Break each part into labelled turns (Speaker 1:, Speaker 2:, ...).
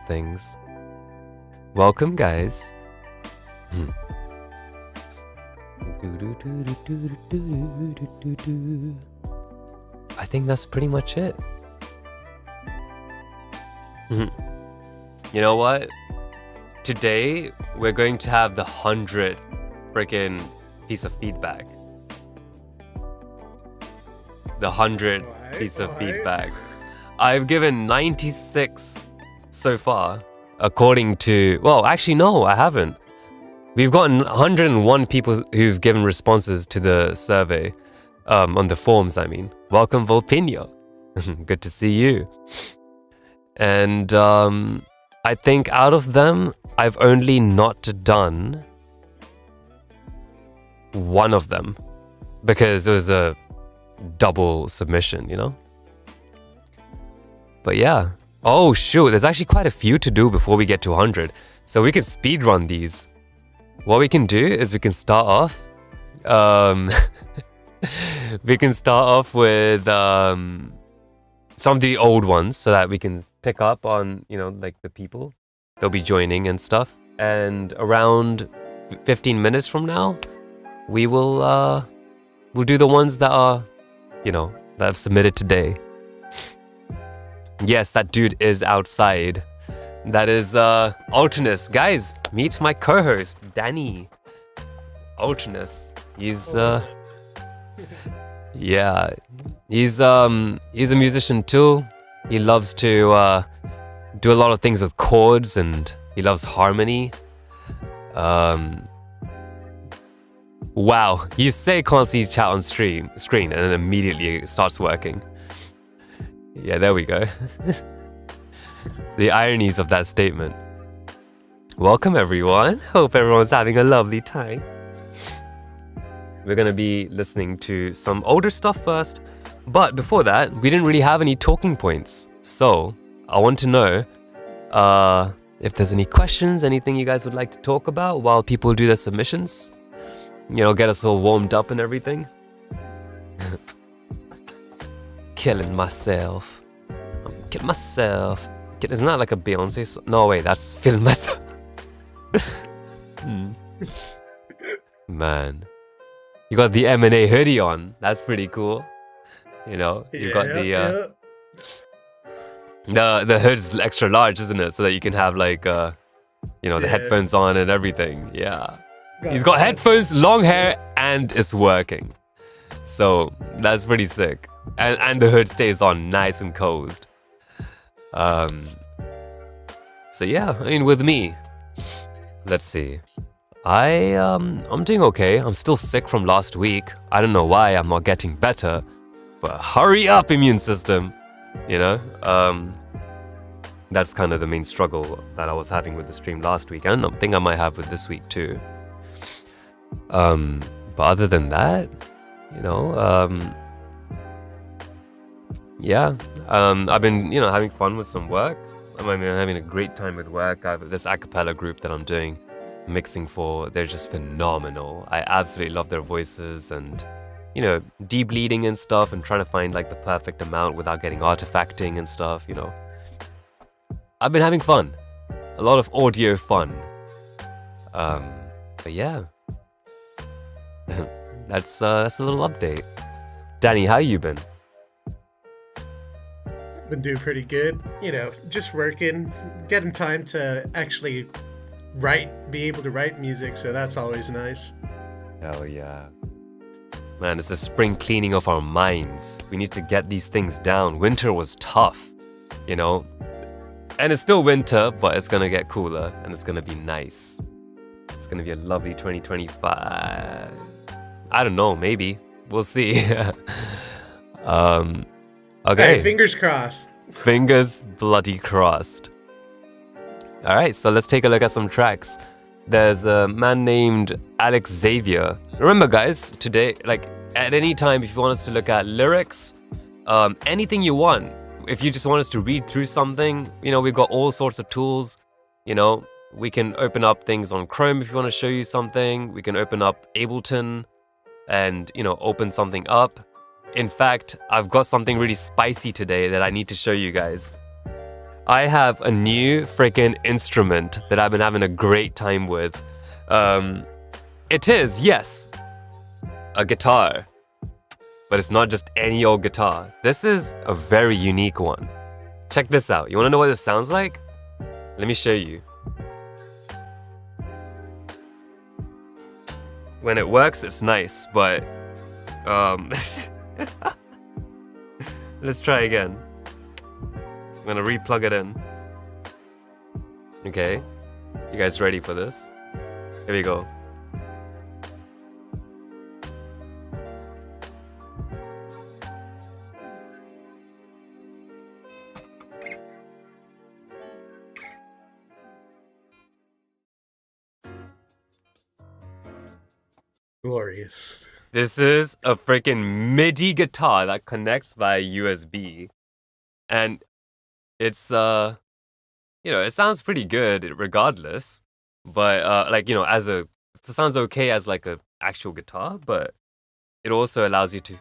Speaker 1: things. Welcome, guys. I think that's pretty much it. You know what? Today, we're going to have the 100th freaking piece of feedback. The 100th piece of feedback. I've given 96 so far, according to... Well, actually, no, I haven't. We've gotten 101 people who've given responses to the survey, on the forms, I mean. Welcome, Volpino. Good to see you. And I think out of them, I've only not done one of them because it was a double submission, you know? But yeah. Oh, shoot. There's actually quite a few to do before we get to 100. So we can speedrun these. What we can do is we can start off... we can start off with some of the old ones so that we can pick up on, you know, like the people. They'll be joining and stuff. And around 15 minutes from now, we'll do the ones that are, you know, that I've submitted today. Yes, that dude is outside. That is Alternus. Guys, meet my co-host, Danny. Alternus. He's yeah. He's a musician too. He loves to do a lot of things with chords and he loves harmony. Wow, you say can't see chat on screen and then immediately it starts working. Yeah, there we go. The ironies of that statement. Welcome everyone. Hope everyone's having a lovely time. We're gonna be listening to some older stuff first. But before that, we didn't really have any talking points. So, I want to know if there's any questions, anything you guys would like to talk about while people do their submissions. You know, get us all warmed up and everything. Killing myself. I'm killing myself. Isn't that like a Beyonce song? No, wait, that's Feeling Myself. Man. You got the M&A hoodie on. That's pretty cool. You know, you got the hood's extra large, isn't it? So that you can have like, you know, the headphones on and everything. Yeah. He's got headphones, long hair, and it's working. So that's pretty sick. And the hood stays on nice and cozy. So yeah, I mean, with me, let's see. I'm doing okay. I'm still sick from last week. I don't know why I'm not getting better. But hurry up, immune system. You know? That's kind of the main struggle that I was having with the stream last week. And I think I might have with this week too. But other than that, you know, yeah. I've been, you know, having fun with some work. I mean, I'm having a great time with work. I have this a cappella group that I'm doing mixing for. They're just phenomenal. I absolutely love their voices and, you know, de-bleeding and stuff and trying to find like the perfect amount without getting artifacting and stuff, you know. I've been having fun. A lot of audio fun. But yeah. That's a little update. Danny, how you been?
Speaker 2: Been doing pretty good. You know, just working, getting time to actually be able to write music, so that's always nice.
Speaker 1: Hell yeah. Man, it's the spring cleaning of our minds. We need to get these things down. Winter was tough, you know? And it's still winter, but it's gonna get cooler and it's gonna be nice. It's gonna be a lovely 2025. I don't know, maybe. We'll see. Okay.
Speaker 2: Hey, fingers crossed.
Speaker 1: Fingers bloody crossed. Alright, so let's take a look at some tracks. There's a man named Alex Xavier. Remember guys, today, like at any time if you want us to look at lyrics, anything you want. If you just want us to read through something, you know, we've got all sorts of tools. You know, we can open up things on Chrome if you want to show you something. We can open up Ableton and, you know, open something up. In fact, I've got something really spicy today that I need to show you guys. I have a new freaking instrument that I've been having a great time with. It is, yes, a guitar. But it's not just any old guitar. This is a very unique one. Check this out. You want to know what this sounds like? Let me show you. When it works, it's nice, but let's try again. I'm gonna re-plug it in. Okay, you guys ready for this? Here we go.
Speaker 2: Glorious.
Speaker 1: This is a freaking MIDI guitar that connects via USB. And it's, it sounds pretty good regardless. But, it sounds okay as like a actual guitar, but it also allows you to.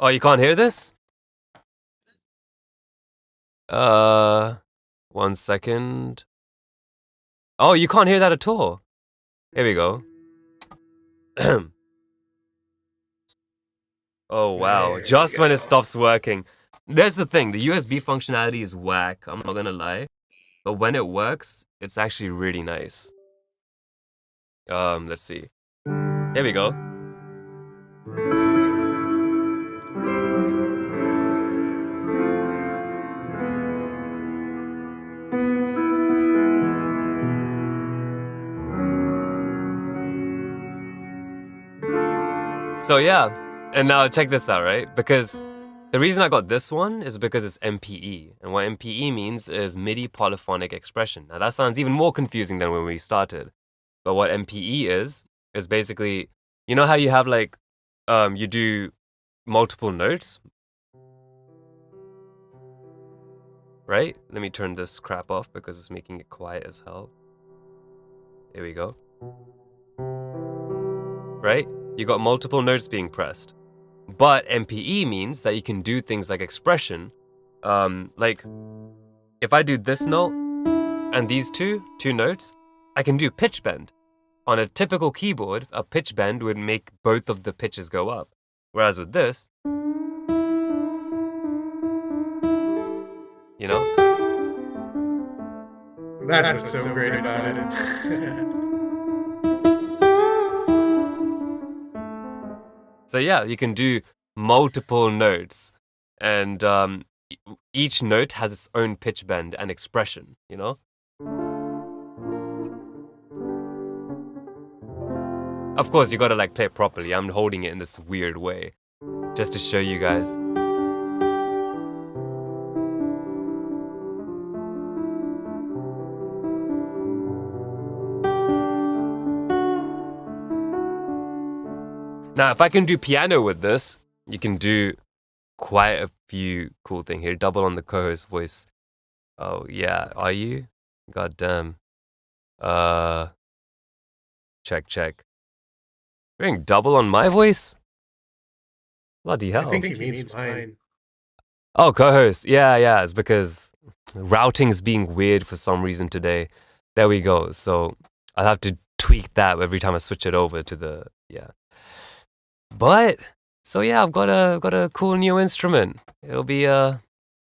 Speaker 1: Oh, you can't hear this? 1 second. Oh, you can't hear that at all. Here we go. Oh, wow. Just when it stops working. There's the thing. The USB functionality is whack. I'm not gonna lie. But when it works, it's actually really nice. Let's see. Here we go. So yeah, and now check this out, right? Because the reason I got this one is because it's MPE. And what MPE means is MIDI polyphonic expression. Now that sounds even more confusing than when we started. But what MPE is basically, you know how you have like, you do multiple notes? Right? Let me turn this crap off because it's making it quiet as hell. Here we go. Right? You got multiple notes being pressed. But MPE means that you can do things like expression. Like, if I do this note and these two notes, I can do pitch bend. On a typical keyboard, a pitch bend would make both of the pitches go up. Whereas with this, you know?
Speaker 2: That's what's so great about it.
Speaker 1: So yeah, you can do multiple notes, and each note has its own pitch bend and expression, you know? Of course, you gotta like play it properly. I'm holding it in this weird way, just to show you guys. Now, if I can do piano with this, you can do quite a few cool things here. Double on the co-host voice. Oh, yeah. Are you? God damn. Check. You're doing double on my voice? Bloody hell.
Speaker 2: I think he means mine.
Speaker 1: Oh, co-host. Yeah. It's because routing's being weird for some reason today. There we go. So I'll have to tweak that every time I switch it over to the, yeah. But so yeah, I've got a cool new instrument. It'll be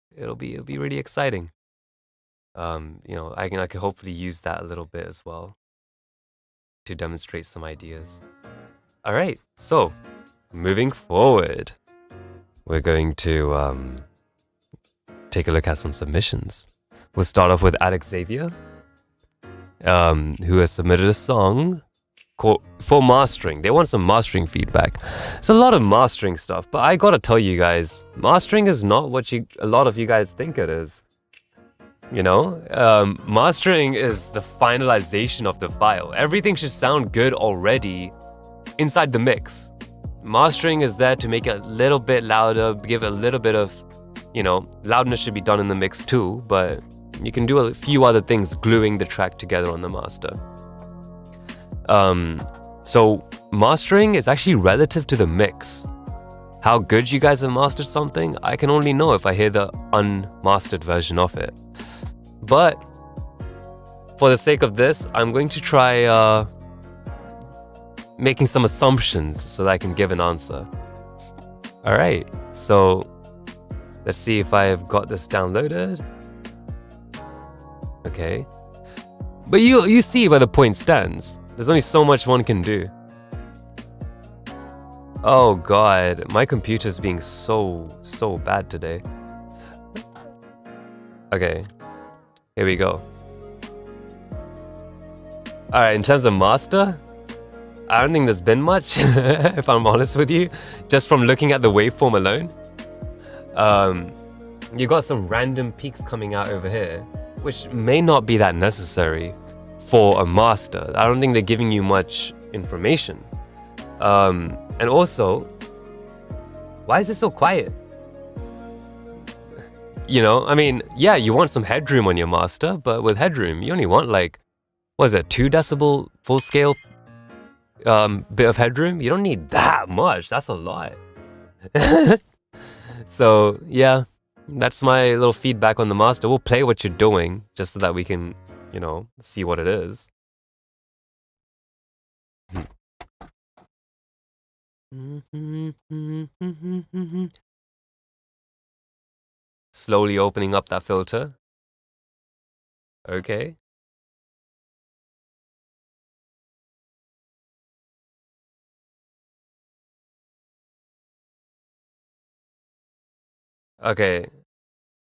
Speaker 1: really exciting. I can hopefully use that a little bit as well to demonstrate some ideas. All right, so moving forward, we're going to take a look at some submissions. We'll start off with Alex Xavier, who has submitted a song for mastering. They want some mastering feedback. It's a lot of mastering stuff, but I gotta tell you guys, mastering is not what a lot of you guys think it is. You know, mastering is the finalization of the file. Everything should sound good already inside the mix. Mastering is there to make it a little bit louder, give it a little bit of, loudness should be done in the mix too, but you can do a few other things gluing the track together on the master. So mastering is actually relative to the mix. How good you guys have mastered something, I can only know if I hear the unmastered version of it. But for the sake of this, I'm going to try making some assumptions so that I can give an answer. Alright, so let's see if I've got this downloaded. Okay. But you see where the point stands. There's only so much one can do. Oh god, my computer's being so bad today. Okay, here we go. Alright, in terms of master, I don't think there's been much, if I'm honest with you, just from looking at the waveform alone. You got some random peaks coming out over here, which may not be that necessary for a master. I don't think they're giving you much information. And also, why is it so quiet? You know, I mean, yeah, you want some headroom on your master, but with headroom, you only want like, what is it, 2 decibel full scale bit of headroom? You don't need that much. That's a lot. So, yeah, that's my little feedback on the master. We'll play what you're doing just so that we can, you know, see what it is. Slowly opening up that filter. Okay. Okay.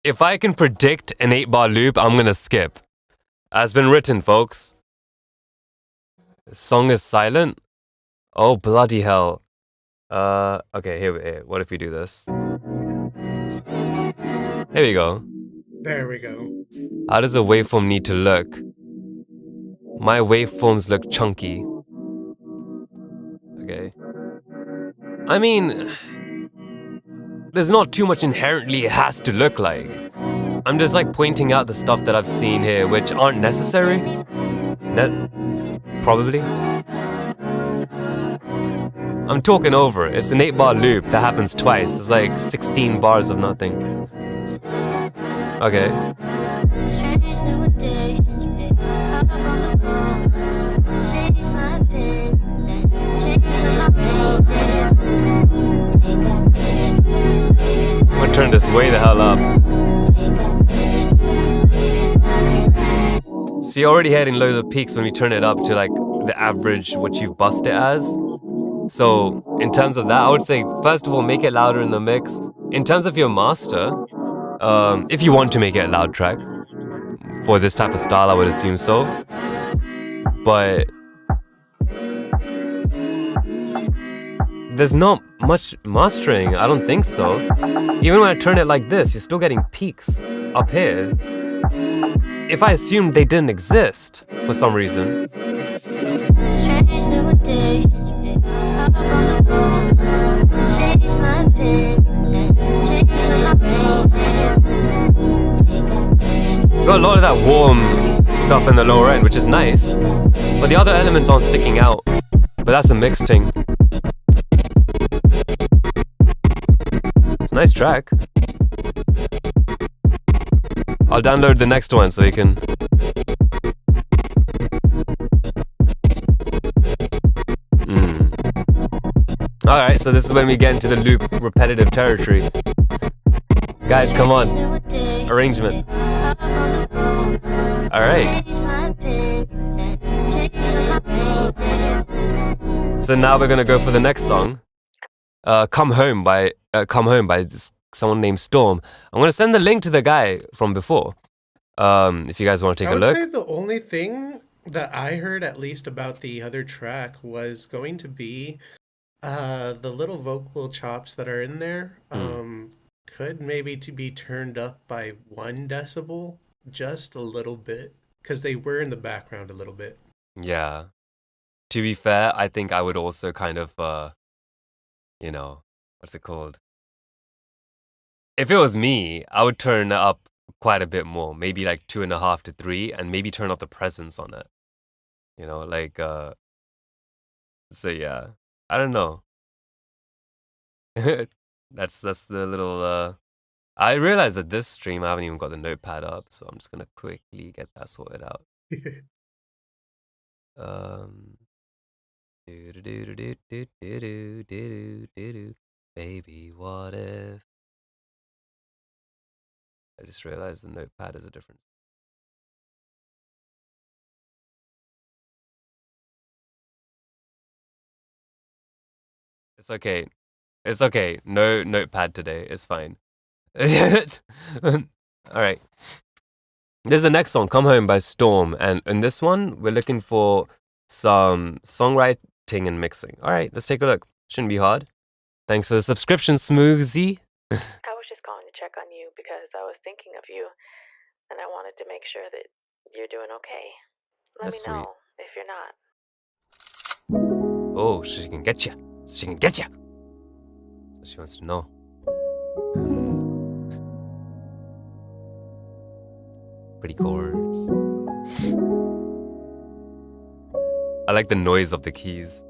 Speaker 1: If I can predict an 8-bar loop, I'm gonna skip. As been written, folks. The song is silent. Oh, bloody hell. Okay, here. What if we do this? Here we go.
Speaker 2: There we go.
Speaker 1: How does a waveform need to look? My waveforms look chunky. Okay. I mean, there's not too much inherently it has to look like. I'm just like pointing out the stuff that I've seen here, which aren't necessary. Probably. I'm talking over it. It's an 8-bar loop that happens twice. It's like 16 bars of nothing. Okay. I'm gonna turn this way the hell up. So you're already hitting loads of peaks when we turn it up to like the average, what you've bussed it as. So in terms of that, I would say, first of all, make it louder in the mix. In terms of your master, if you want to make it a loud track, for this type of style, I would assume so. But there's not much mastering, I don't think so. Even when I turn it like this, you're still getting peaks up here. If I assumed they didn't exist for some reason. Got a lot of that warm stuff in the lower end, which is nice. But the other elements aren't sticking out. But that's a mixed thing. It's a nice track. I'll download the next one so you can... Alright, so this is when we get into the loop repetitive territory. Guys, come on. Arrangement. Alright. So now we're gonna go for the next song. Come Home by someone named Storm. I'm gonna send the link to the guy from before. If you guys want to take a look.
Speaker 2: I would say the only thing that I heard, at least about the other track, was going to be the little vocal chops that are in there. Could maybe to be turned up by 1 decibel, just a little bit, because they were in the background a little bit.
Speaker 1: Yeah. To be fair, I think I would also kind of, you know, what's it called? If it was me, I would turn it up quite a bit more, maybe like 2.5 to 3, and maybe turn up the presence on it. You know, like So yeah, I don't know. That's the little. I realized that this stream I haven't even got the notepad up, so I'm just gonna quickly get that sorted out. Baby, what if? I just realized the notepad is a different. It's okay. It's okay. No notepad today. It's fine. All right. There's the next song, Come Home by Storm. And in this one, we're looking for some songwriting and mixing. All right, let's take a look. Shouldn't be hard. Thanks for the subscription, Smoothie.
Speaker 3: I was just calling to check on you because I was thinking of you and I wanted to make sure that you're doing okay. Let
Speaker 1: That's
Speaker 3: me
Speaker 1: sweet.
Speaker 3: know if you're not.
Speaker 1: Oh, she can get you. She can get you. She wants to know. Pretty chords. I like the noise of the keys.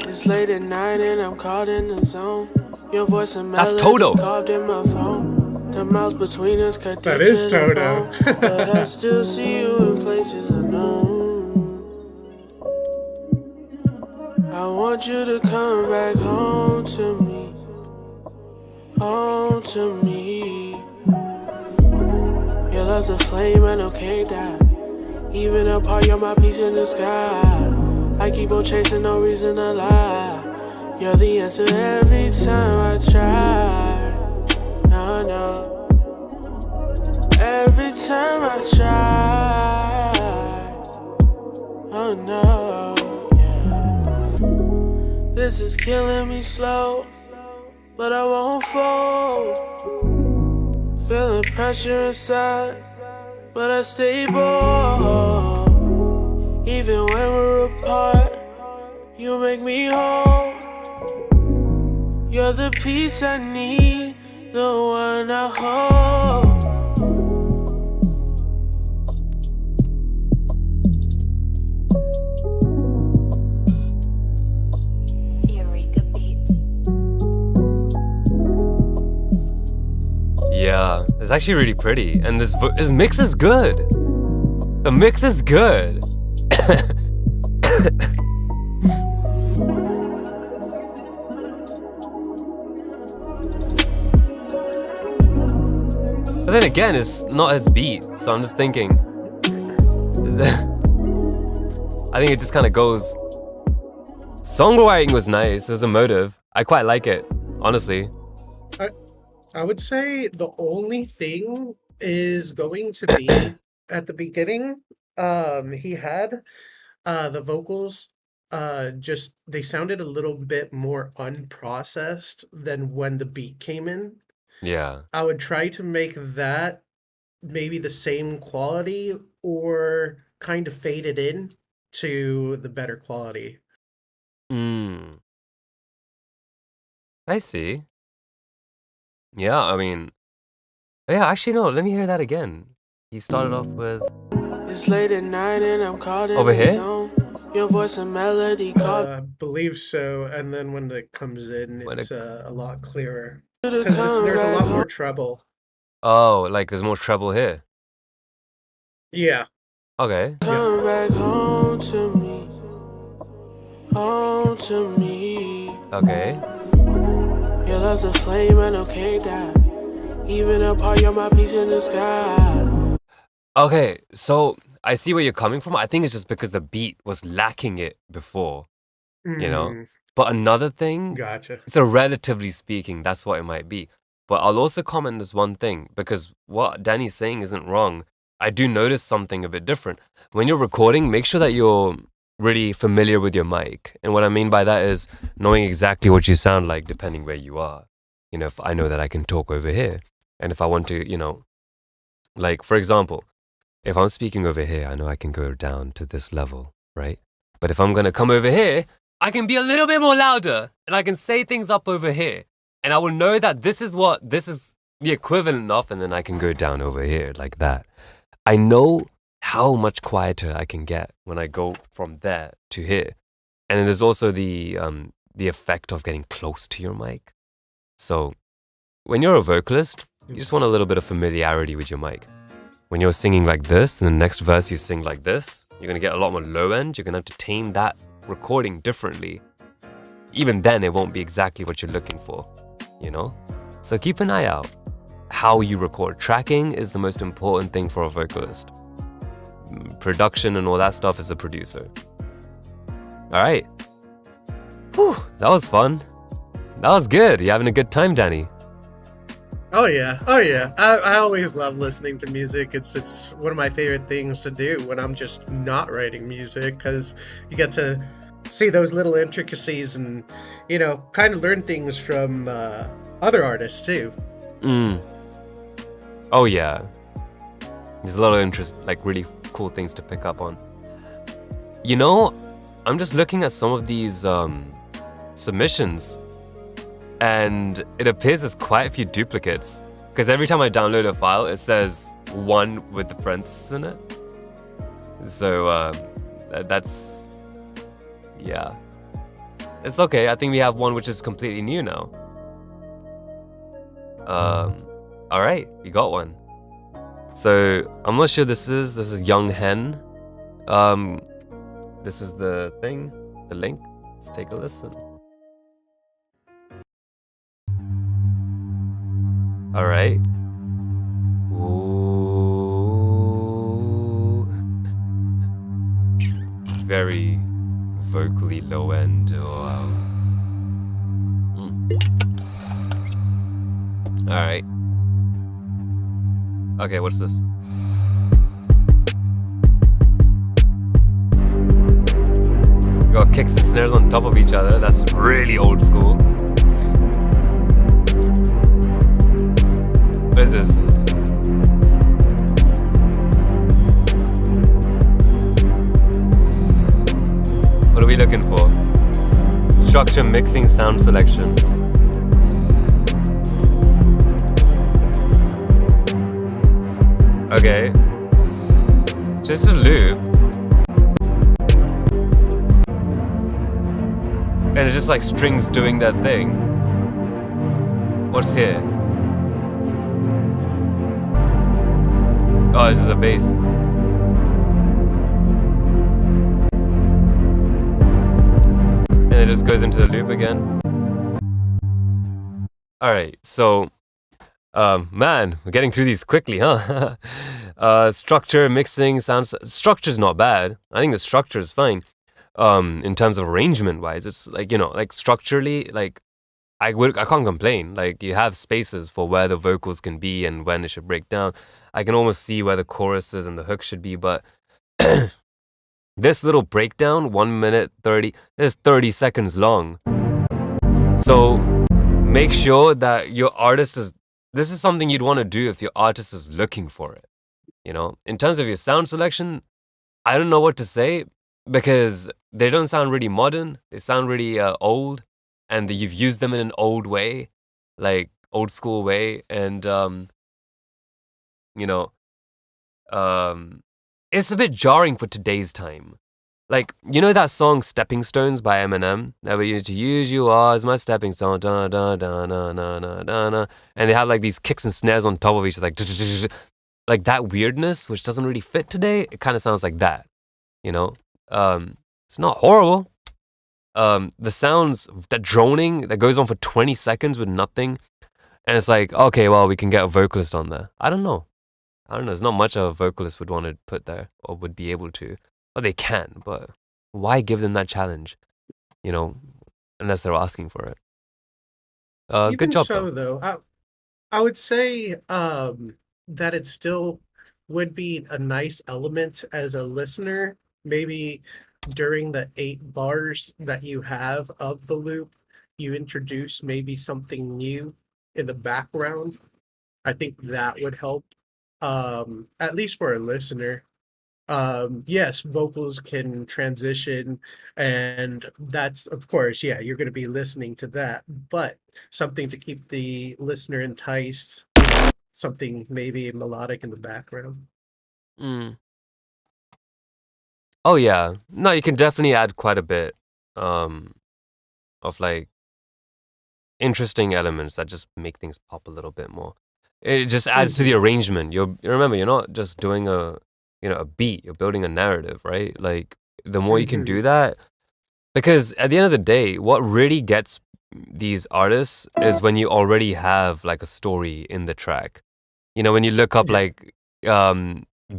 Speaker 4: It's late at night and I'm caught in the zone. Your voice and
Speaker 1: That's
Speaker 4: melody
Speaker 1: Toto.
Speaker 4: carved in my phone. The miles between us cut
Speaker 2: That
Speaker 4: deep
Speaker 2: is
Speaker 4: to the
Speaker 2: Toto.
Speaker 4: bone. But I still see you in places unknown. I want you to come back home to me. Home to me. Your love's a flame I know can't die. Even apart, you're my piece in the sky. I keep on chasing, no reason to lie. You're the answer every time I try. No, no. Every time I try. Oh no, yeah. This is killing me slow, but I won't fold. Feeling pressure inside, but I stay bold. Even when we're apart, you make me whole. You're the peace I need, the one I hold.
Speaker 5: Eureka Beats.
Speaker 1: Yeah, it's actually really pretty. And this mix is good. The mix is good. But then again, it's not his beat, so I'm just thinking. I think it just kind of goes. Songwriting was nice. It was emotive. I quite like it, honestly.
Speaker 2: I would say the only thing is going to be at the beginning. He had the vocals just they sounded a little bit more unprocessed than when the beat came in.
Speaker 1: Yeah.
Speaker 2: I would try to make that maybe the same quality or kind of fade it in to the better quality.
Speaker 1: I see. Yeah, I mean, yeah, actually, no, let me hear that again. He started off with.
Speaker 4: It's late at night and I'm caught in
Speaker 1: Over
Speaker 4: the
Speaker 1: here?
Speaker 4: zone. Your voice and melody carved.
Speaker 2: I believe so, and then when it comes in,
Speaker 1: When
Speaker 2: it's a lot clearer
Speaker 4: You to
Speaker 2: because
Speaker 4: come
Speaker 2: there's a
Speaker 4: back
Speaker 2: lot more
Speaker 4: home.
Speaker 2: treble.
Speaker 1: Oh, like there's more treble here.
Speaker 2: Yeah,
Speaker 1: Okay.
Speaker 4: Come back home to me. Home to me.
Speaker 1: Okay.
Speaker 4: Your love's a flame I know can't die. Even apart, you're my piece in the sky.
Speaker 1: Okay, so I see where you're coming from. I think it's just because the beat was lacking it before, you know? But another thing,
Speaker 2: Gotcha.
Speaker 1: it's a relatively speaking, that's what it might be. But I'll also comment this one thing, because what Danny's saying isn't wrong. I do notice something a bit different. When you're recording, make sure that you're really familiar with your mic. And what I mean by that is knowing exactly what you sound like depending where you are. You know, if I know that I can talk over here. And if I want to, you know, like, for example, if I'm speaking over here, I know I can go down to this level, right? But if I'm going to come over here, I can be a little bit more louder and I can say things up over here. And I will know that this is the equivalent of, and then I can go down over here like that. I know how much quieter I can get when I go from there to here. And then there's also the effect of getting close to your mic. So when you're a vocalist, you just want a little bit of familiarity with your mic. When you're singing like this, and the next verse you sing like this, you're going to get a lot more low end. You're going to have to tame that recording differently. Even then, it won't be exactly what you're looking for, you know? So keep an eye out. How you record. Tracking is the most important thing for a vocalist. Production and all that stuff is a producer. All right. Whew, that was fun. That was good. You having a good time, Danny?
Speaker 2: Oh yeah. I always love listening to music. It's one of my favorite things to do when I'm just not writing music, because you get to see those little intricacies and, you know, kind of learn things from other artists too.
Speaker 1: Oh yeah. There's a lot of like really cool things to pick up on. You know, I'm just looking at some of these submissions, and it appears there's quite a few duplicates, because every time I download a file, it says 1 with the parentheses in it. So that's, yeah. It's okay. I think we have one which is completely new now. All right, we got one. So I'm not sure this is Young Hen. This is the thing, the link. Let's take a listen. All right. Ooh. Very vocally low end. Wow. All right. Okay, what's this? Got kicks and snares on top of each other. That's really old school. What is this? What are we looking for? Structure, mixing, sound selection. Okay. Just a loop. And it's just like strings doing their thing. What's here? Oh, this is a bass. And it just goes into the loop again. Alright, so man, we're getting through these quickly, huh? Structure, mixing, sounds. Structure's not bad. I think the structure is fine. In terms of arrangement wise, it's like, you know, like structurally, like I can't complain. Like you have spaces for where the vocals can be and when it should break down. I can almost see where the choruses and the hook should be, but this little breakdown, 1 minute 30, is 30 seconds long. So make sure that your artist is. This is something you'd want to do if your artist is looking for it. You know, in terms of your sound selection, I don't know what to say, because they don't sound really modern. They sound really old, and you've used them in an old way, like old school way. And, you know, it's a bit jarring for today's time. Like, you know that song Stepping Stones by Eminem? Never used to use you as my stepping stone. Da, da, da, da, da, da, da, da. And they have like these kicks and snares on top of each other, like that weirdness, which doesn't really fit today. It kind of sounds like that, you know? It's not horrible. The sounds, that droning that goes on for 20 seconds with nothing. And it's like, okay, well, we can get a vocalist on there. I don't know. There's not much a vocalist would want to put there or would be able to. Well, they can, but why give them that challenge? You know, unless they're asking for it.
Speaker 2: Even
Speaker 1: good job,
Speaker 2: so,
Speaker 1: though.
Speaker 2: though, I would say that it still would be a nice element as a listener. Maybe during the 8 bars that you have of the loop, you introduce maybe something new in the background. I think that would help, at least for a listener. Yes, vocals can transition, and that's, of course, yeah, you're going to be listening to that, but something to keep the listener enticed, you something maybe melodic in the background.
Speaker 1: Mm. Oh yeah. No, you can definitely add quite a bit of like interesting elements that just make things pop a little bit more. It just adds to the arrangement. You remember, you're not just doing a beat, you're building a narrative, right? Like the more you can do that, because at the end of the day, what really gets these artists is when you already have like a story in the track. When you look up like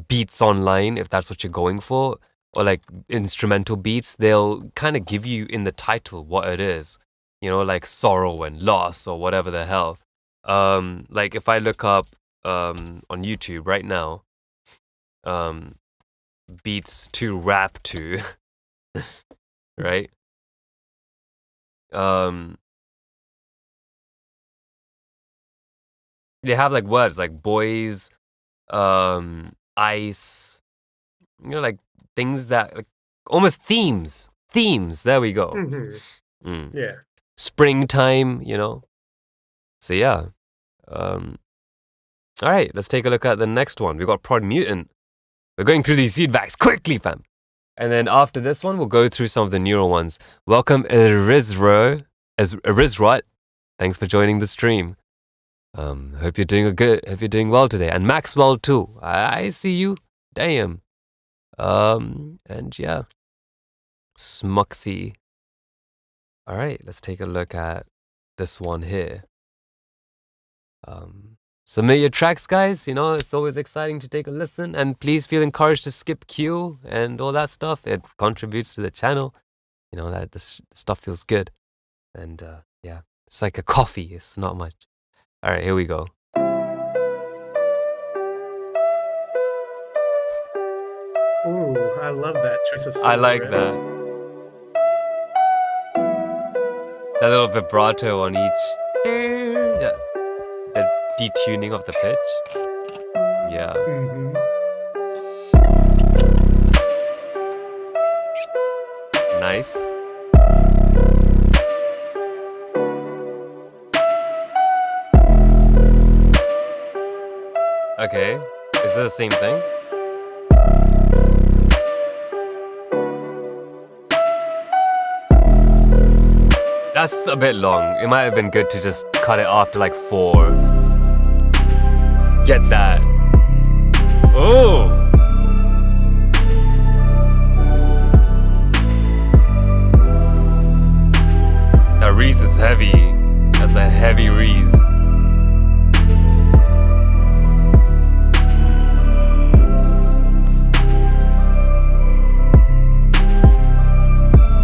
Speaker 1: beats online, if that's what you're going for, or like instrumental beats, they'll kind of give you in the title what it is. Like sorrow and loss or whatever the hell. Like if I look up on YouTube right now, beats to rap to, right? They have like words like boys, ice, like things that like almost themes. Themes. There we go.
Speaker 2: Yeah.
Speaker 1: Springtime. So yeah. All right, let's take a look at the next one. We got Prod Mutant. We're going through these feedbacks quickly, fam. And then after this one, we'll go through some of the newer ones. Welcome, Erizrot. Thanks for joining the stream. Hope you're doing Hope you're doing well today. And Maxwell too. I see you. Damn. And yeah. Smuxy. All right, let's take a look at this one here. Submit your tracks, guys. It's always exciting to take a listen. And please feel encouraged to skip queue and all that stuff. It contributes to the channel. That this stuff feels good. And yeah, it's like a coffee. It's not much. All right, here we go.
Speaker 2: Ooh, I love that choice of song.
Speaker 1: I like that. That little vibrato on each. Yeah. The detuning of the pitch. Yeah. Nice. Okay. Is it the same thing? That's a bit long. It might have been good to just cut it off to like 4. Get that. Oh! That Reese is heavy. That's a heavy Reese.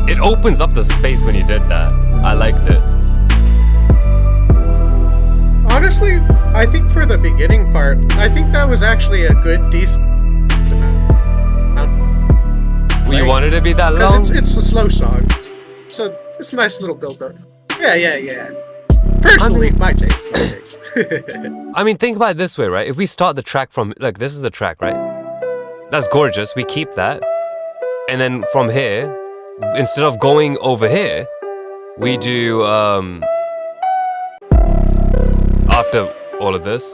Speaker 1: It opens up the space when you did that. I liked it.
Speaker 2: Honestly, I think for the beginning part, I think that was actually a good, decent amount.
Speaker 1: You wanted it to be that long?
Speaker 2: Because it's a slow song. So it's a nice little build-up. Yeah. Personally, my taste.
Speaker 1: I mean, think about it this way, right? If we start the track from, like, this is the track, right? That's gorgeous. We keep that. And then from here, instead of going over here, we do, after all of this.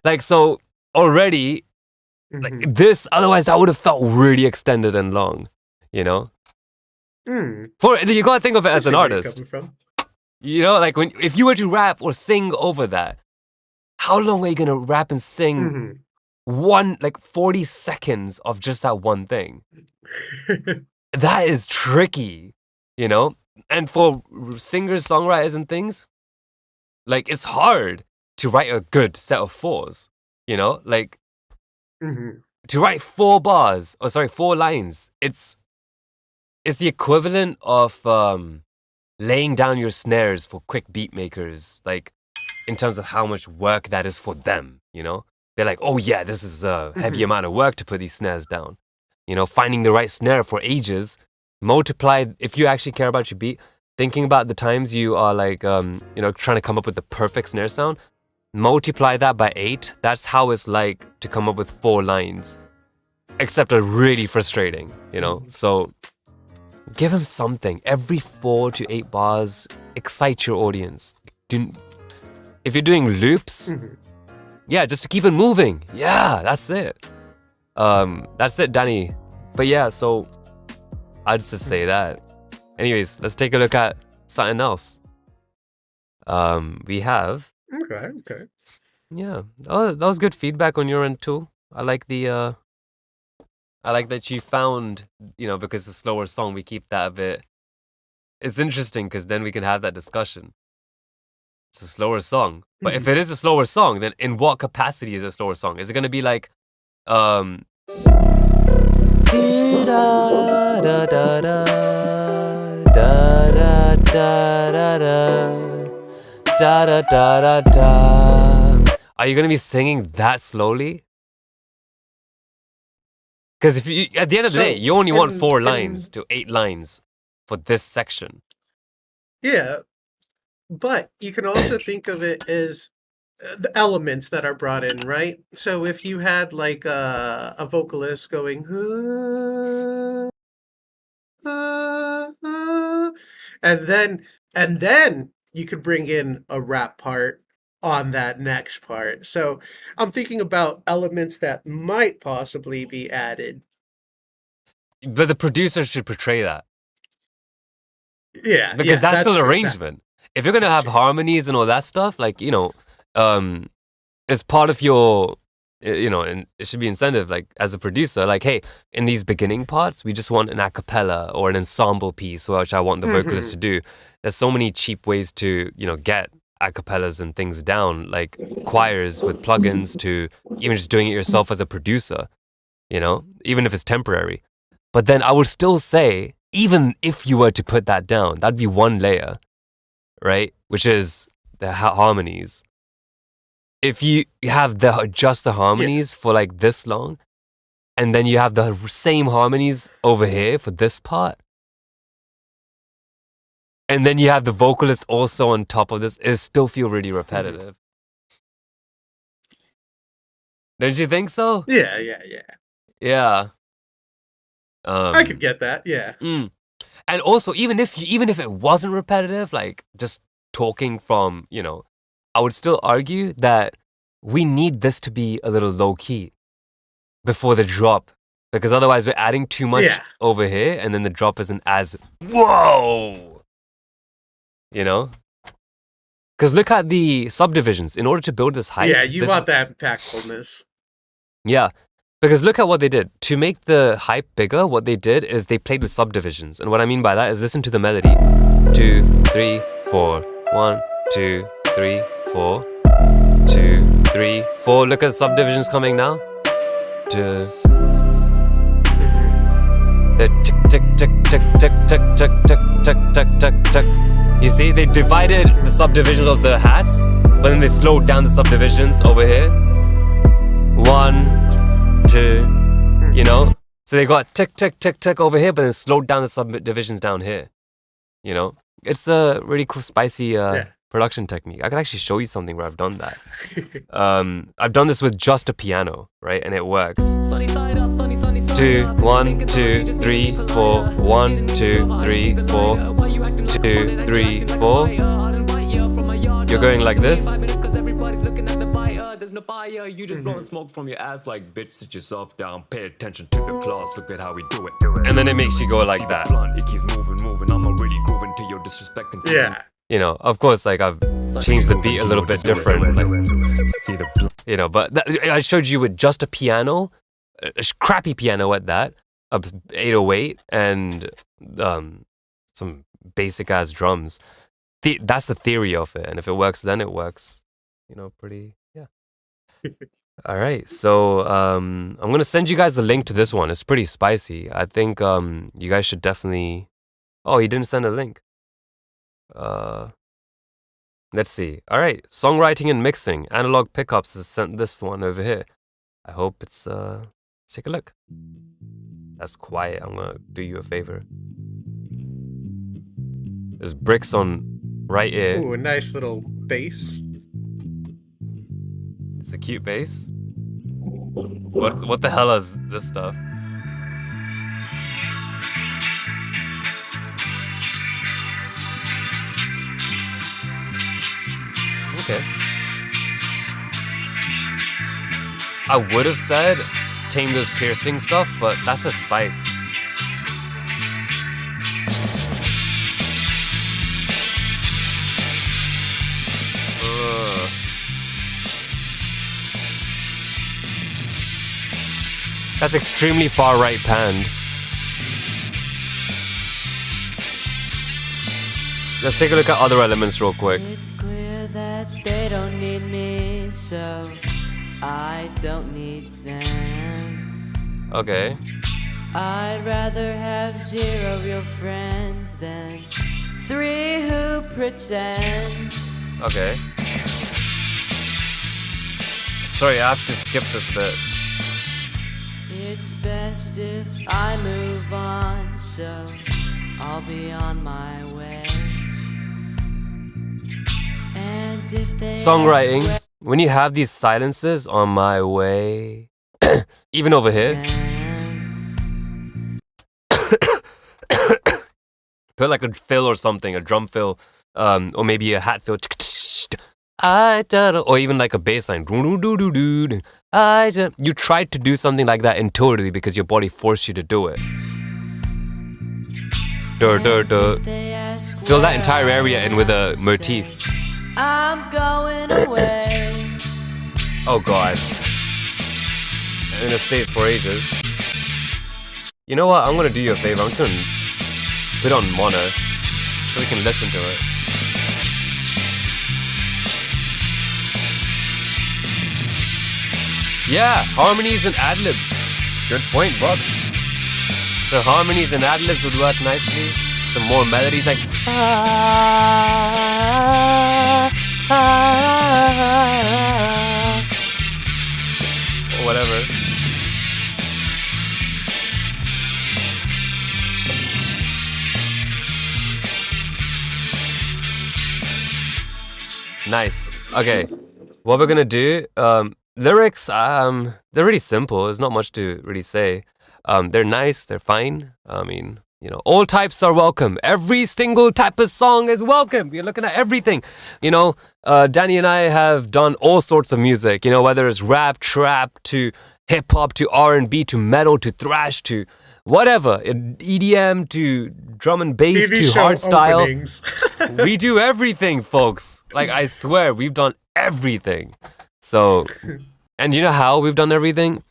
Speaker 1: Like, so already, like this, otherwise that would have felt really extended and long, For you gotta think of it as an artist. Like if you were to rap or sing over that, how long are you gonna rap and sing 40 seconds of just that one thing? That is tricky, And for singers, songwriters, and things, like it's hard to write a good set of 4s, Like to write 4 lines. It's the equivalent of laying down your snares for quick beat makers, like in terms of how much work that is for them, they're like, oh yeah, this is a heavy amount of work to put these snares down. You know, finding the right snare for ages. Multiply, if you actually care about your beat, thinking about the times you are like, trying to come up with the perfect snare sound, multiply that by 8. That's how it's like to come up with 4 lines. Except are really frustrating, So give him something. Every 4 to 8 bars, excite your audience. If you're doing loops, yeah, just to keep it moving. Yeah, that's it. That's it, Danny. But yeah, so I'd just say that. Anyways, let's take a look at something else. We have.
Speaker 2: Okay.
Speaker 1: Yeah. Oh, that was good feedback on your end too. I like that you found, because it's a slower song, we keep that a bit. It's interesting because then we can have that discussion. It's a slower song. But if it is a slower song, then in what capacity is it a slower song? Is it going to be like, da da da da da da da da da? Are you going to be singing that slowly? Because if you, at the end of the day, you only want 4 lines to 8 lines for this section.
Speaker 2: Yeah, but you can also think of it as the elements that are brought in, right? So if you had like a vocalist going, and then you could bring in a rap part on that next part. So I'm thinking about elements that might possibly be added.
Speaker 1: But the producer should portray that.
Speaker 2: Yeah,
Speaker 1: because that's still
Speaker 2: true.
Speaker 1: arrangement. If you're gonna have harmonies and all that stuff, like it's part of your, and it should be incentive. Like as a producer, like hey, in these beginning parts, we just want an a cappella or an ensemble piece, which I want the vocalist to do. There's so many cheap ways to get a cappellas and things down, like choirs with plugins to even just doing it yourself as a producer. Even if it's temporary. But then I would still say, even if you were to put that down, that'd be one layer, right? Which is the harmonies. If you have just the harmonies for like this long, and then you have the same harmonies over here for this part, and then you have the vocalist also on top of this, it still feel really repetitive. Don't you think so?
Speaker 2: Yeah.
Speaker 1: Yeah.
Speaker 2: I could get that, yeah.
Speaker 1: And also, even if it wasn't repetitive, like just talking from, I would still argue that we need this to be a little low key before the drop, because otherwise we're adding too much over here, and then the drop isn't as whoa, Because look at the subdivisions. In order to build this hype,
Speaker 2: you want that impactfulness.
Speaker 1: Yeah. Because look at what they did. To make the hype bigger, what they did is they played with subdivisions. And what I mean by that is listen to the melody. 2, 3, 4. 1, 2, 3, 4. 2, 3, 4. Look at the subdivisions coming now. The tick, tick, tick, tick, tick, tick, tick, tick, tick, tick, tick, tick. You see, they divided the subdivisions of the hats, but then they slowed down the subdivisions over here. 1, 2, so they got tick, tick, tick, tick over here, but then slowed down the subdivisions down here. It's a really cool, spicy production technique. I could actually show you something where I've done that. I've done this with just a piano, right? And it works. 2, 1, 2, 3, 4. 1, 2, 3, 4. 2, 3, 4. You're going like this.
Speaker 6: There's no fire, you just blowing smoke from your ass like bitch, sit yourself down, pay attention to the class, look at how we do it.
Speaker 1: And then it makes you go like that.
Speaker 6: It keeps moving, I'm already grooving to your disrespect and
Speaker 1: of course, like I've changed the beat a little bit different. But I showed you with just a piano, a crappy piano at that, a 808, and some basic ass drums. That's the theory of it, and if it works, then it works. Pretty. All right, so I'm gonna send you guys the link to this one. It's pretty spicy. I think you guys should definitely. Oh, he didn't send a link. Let's see. All right, songwriting and mixing. Analog Pickups has sent this one over here. I hope it's let's take a look. That's quiet. I'm gonna do you a favor. There's bricks on right ear.
Speaker 2: Ooh, a nice little bass.
Speaker 1: It's a cute bass. What the hell is this stuff? Okay. I would have said tame those piercing stuff, but that's a spice. Ugh. That's extremely far right panned. Let's take a look at other elements real quick.
Speaker 7: It's clear that they don't need me, so I don't need them.
Speaker 1: Okay.
Speaker 7: I'd rather have 0 real friends than 3 who pretend.
Speaker 1: Okay. Sorry, I have to skip this bit.
Speaker 7: It's best if I move on, so I'll be on my way. And if they
Speaker 1: Songwriting.
Speaker 7: ask
Speaker 1: When you have these silences on my way, even over here,
Speaker 7: them,
Speaker 1: put like a fill or something, a drum fill, or maybe a hat fill. Or even like a bass line. You tried to do something like that intuitively because your body forced you to do it.
Speaker 7: if they ask
Speaker 1: Fill that
Speaker 7: where
Speaker 1: entire area
Speaker 7: I
Speaker 1: in with a
Speaker 7: am,
Speaker 1: motif.
Speaker 7: say, I'm going away.
Speaker 1: Oh god. And it stays for ages. You know what? I'm gonna do you a favor. I'm just gonna put it on mono so we can listen to it. Yeah, harmonies and ad-libs. Good point, Bucks. So harmonies and ad-libs would work nicely. Some more melodies like or whatever. Nice. Okay. What we're gonna do, lyrics, they're really simple. There's not much to really say. They're nice, they're fine. I mean, you know, all types are welcome. Every single type of song is welcome. We're looking at everything. You know, Danny and I have done all sorts of music, you know, whether it's rap, trap, to hip-hop, to R&B, to metal, to thrash, to whatever. EDM, to drum and bass,
Speaker 2: TV
Speaker 1: to
Speaker 2: show
Speaker 1: hardstyle.
Speaker 2: openings.
Speaker 1: We do everything, folks. Like, I swear, we've done everything. So, and you know how we've done everything?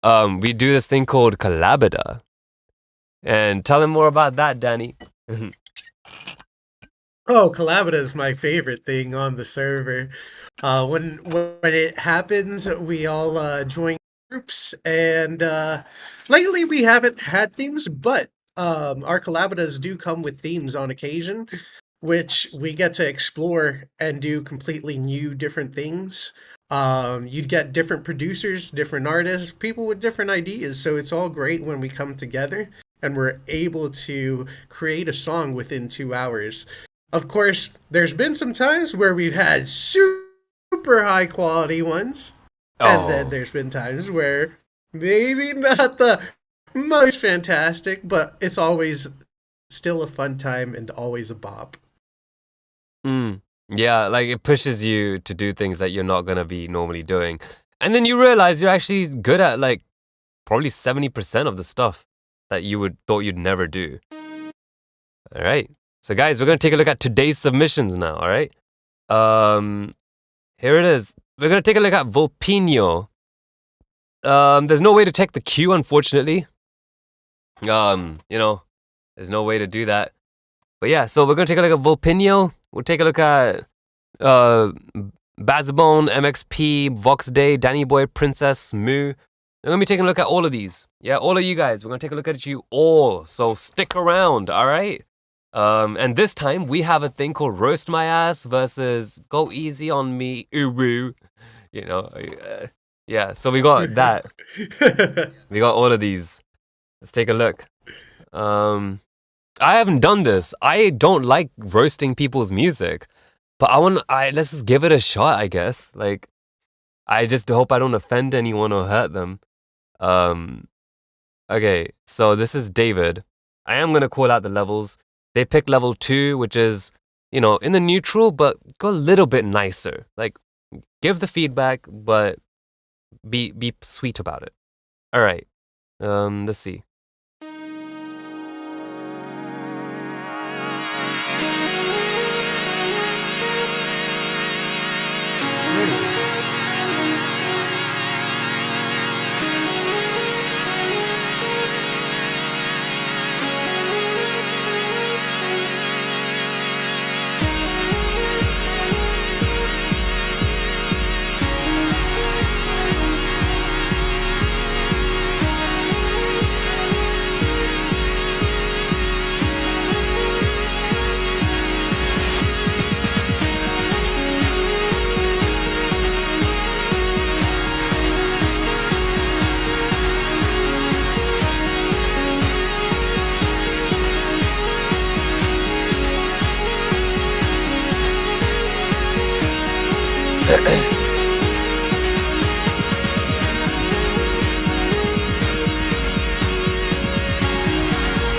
Speaker 1: We do this thing called Collabida. And tell him more about that, Danny.
Speaker 2: Oh, Collabida is my favorite thing on the server. When it happens, we all join groups, and lately we haven't had themes, but our Collabidas do come with themes on occasion, which we get to explore and do completely new, different things. You'd get different producers, different artists, people with different ideas, so it's all great when we come together and we're able to create a song within 2 hours. Of course, there's been some times where we've had super high quality ones, and then there's been times where maybe not the most fantastic, but it's always still a fun time and always a bop.
Speaker 1: Yeah, like it pushes you to do things that you're not going to be normally doing. And then you realize you're actually good at like probably 70% of the stuff that you thought you'd never do. All right. So guys, we're going to take a look at today's submissions now, all right? Here it is. We're going to take a look at Volpino. There's no way to take the cue, unfortunately. You know, there's no way to do that. But yeah, so we're going to take a look at Volpino. We'll take a look at Bazabone, MXP, Vox Day, Danny Boy, Princess, Moo. We're going to be taking a look at all of these. Yeah, all of you guys. We're going to take a look at you all. So stick around, all right? And this time we have a thing called Roast My Ass versus Go Easy on Me, Uwu. You know, yeah. So we got that. We got all of these. Let's take a look. I haven't done this. I don't like roasting people's music, but let's just give it a shot, I guess. Like, I just hope I don't offend anyone or hurt them. Okay, so this is David. I am gonna call out the levels. They picked level 2, which is, in the neutral, but go a little bit nicer. Like, give the feedback, but be sweet about it. All right. Let's see.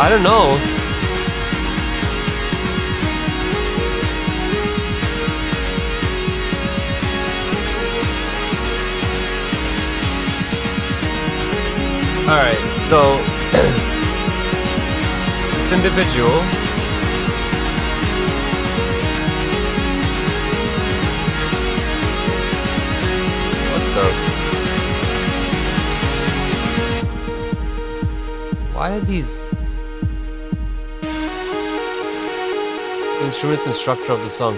Speaker 1: I don't know. All right, so this individual why are these instruments and structure of the song?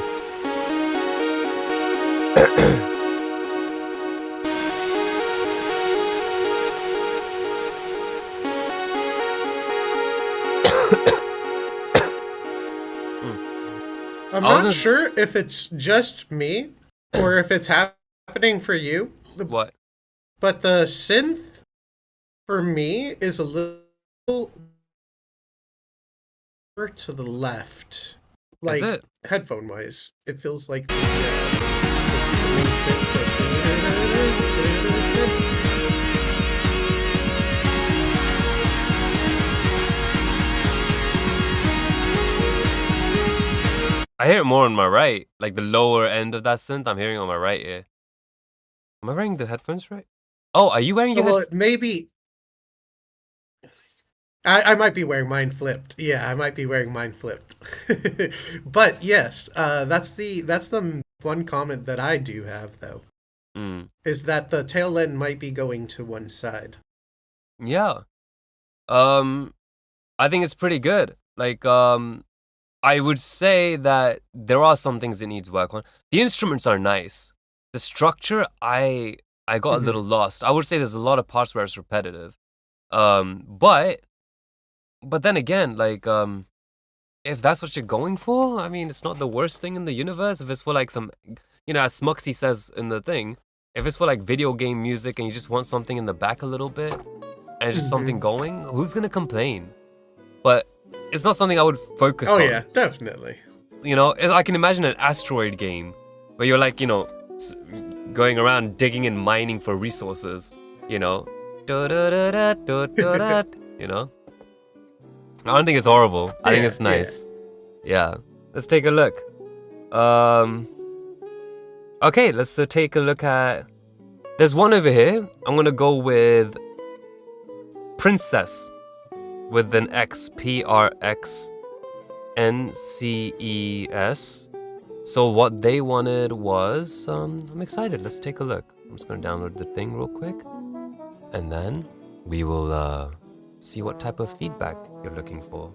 Speaker 2: I'm not sure if it's just me or if it's happening for you.
Speaker 1: What?
Speaker 2: But the synth for me is a little to the left. Like,
Speaker 1: Is it?
Speaker 2: headphone wise, it feels like the main synth.
Speaker 1: I hear it more on my right, like the lower end of that synth. I'm hearing on my right ear. Am I wearing the headphones right? Oh, are you wearing your
Speaker 2: Well,
Speaker 1: headphones?
Speaker 2: maybe. I might be wearing mine flipped. Yeah, I might be wearing mine flipped. But yes, that's the one comment that I do have though, is that the tail end might be going to one side.
Speaker 1: Yeah. I think it's pretty good. Like, I would say that there are some things it needs work on. The instruments are nice. The structure, I got a little lost. I would say there's a lot of parts where it's repetitive. But then again, like, if that's what you're going for, I mean, it's not the worst thing in the universe. If it's for like some, as Smuxy says in the thing, if it's for like video game music and you just want something in the back a little bit and it's just something going, who's gonna complain? But it's not something I would focus on.
Speaker 2: Oh yeah, definitely.
Speaker 1: I can imagine an asteroid game where you're like, going around digging and mining for resources, I don't think it's horrible. I think it's nice. Yeah. Let's take a look. Okay, let's take a look at... There's one over here. I'm going to go with Princess with an X. PRXNCES. So what they wanted was... I'm excited. Let's take a look. I'm just going to download the thing real quick. And then we will... see what type of feedback you're looking for.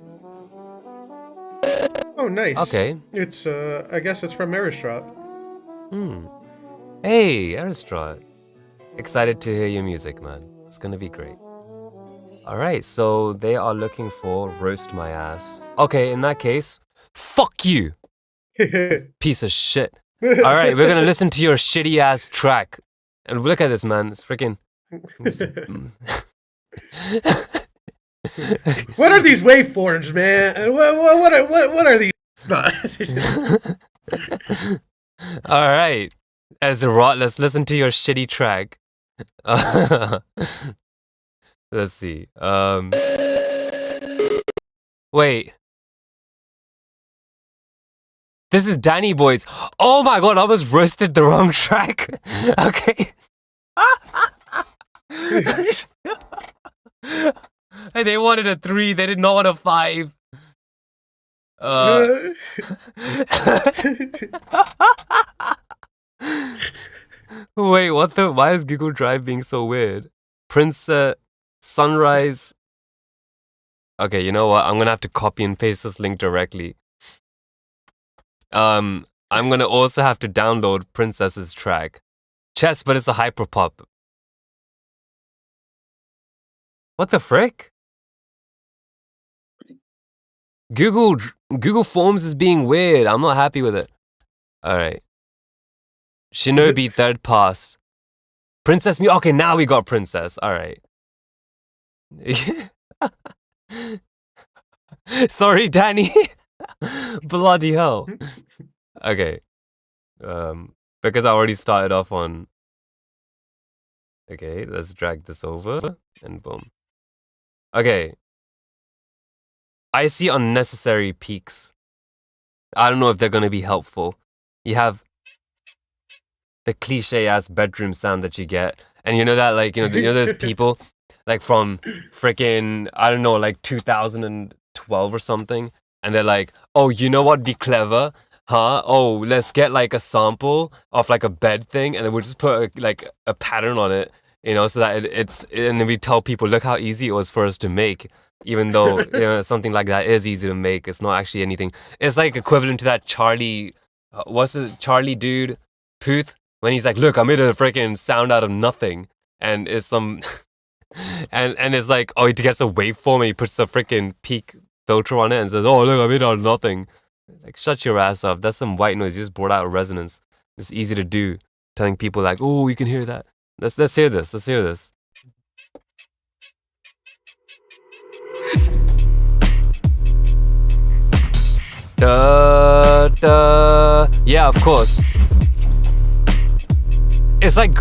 Speaker 2: Oh, nice.
Speaker 1: Okay.
Speaker 2: It's I guess it's from Aristrot.
Speaker 1: Hey, Aristrot. Excited to hear your music, man. It's gonna be great. Alright, so they are looking for roast my ass. Okay, in that case, fuck you, piece of shit. Alright, we're gonna listen to your shitty ass track. And look at this, man. It's freaking.
Speaker 2: What are these waveforms, man? What are these?
Speaker 1: Alright. Ezra, let's listen to your shitty track. Let's see. Wait. This is Danny Boy's. Oh my god, I was roasted the wrong track. Okay. Hey, they wanted a 3, they did not want a 5. Wait, what the? Why is Google Drive being so weird? Princess Sunrise. Okay, you know what? I'm gonna have to copy and paste this link directly. I'm gonna also have to download Princess's track. Chess, but it's a hyperpop. What the frick? Google Forms is being weird. I'm not happy with it. Alright. Shinobi third pass. Princess me. Okay, now we got Princess. Alright. Sorry, Danny. Bloody hell. Okay. Because I already started off on. Okay, let's drag this over and boom. Okay. I see unnecessary peaks. I don't know if they're gonna be helpful. You have the cliche ass bedroom sound that you get, and you know that, like, you know those people like from freaking, I don't know, like 2012 or something, and they're like, oh, you know what'd be clever, huh? Oh, let's get like a sample of like a bed thing, and then we'll just put a pattern on it, you know, so that and then we tell people, look how easy it was for us to make. Even though, you know, something like that is easy to make, it's not actually anything. It's like equivalent to that Charlie, what's the Charlie dude, Puth, when he's like, look, I made a freaking sound out of nothing, and it's some, and it's like, oh, he gets a waveform and he puts a freaking peak filter on it and says, oh, look, I made it out of nothing. Like, shut your ass up. That's some white noise. You just brought out a resonance. It's easy to do. Telling people like, oh, you can hear that. Let's hear this. Let's hear this. Yeah, of course. It's like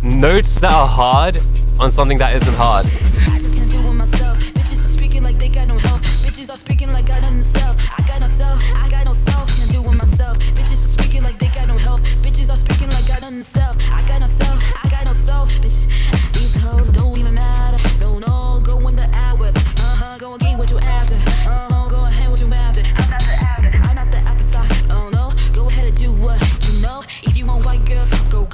Speaker 1: notes that are hard on something that isn't hard.
Speaker 8: I just can't do it myself. Bitches are speaking like they got no help. Bitches are speaking like I got no self. I got no self. I got no self. Can't do it myself. Bitches are speaking like they got no help. Bitches are speaking like I got no self. I got no self. I got no self. Bitch, these hoes don't even matter. No, no, go in the hours. Go and get what you after. Go ahead what you after. I'm not the after. I'm not the afterthought. Oh no, go ahead and do what you know. If you want white girls, go.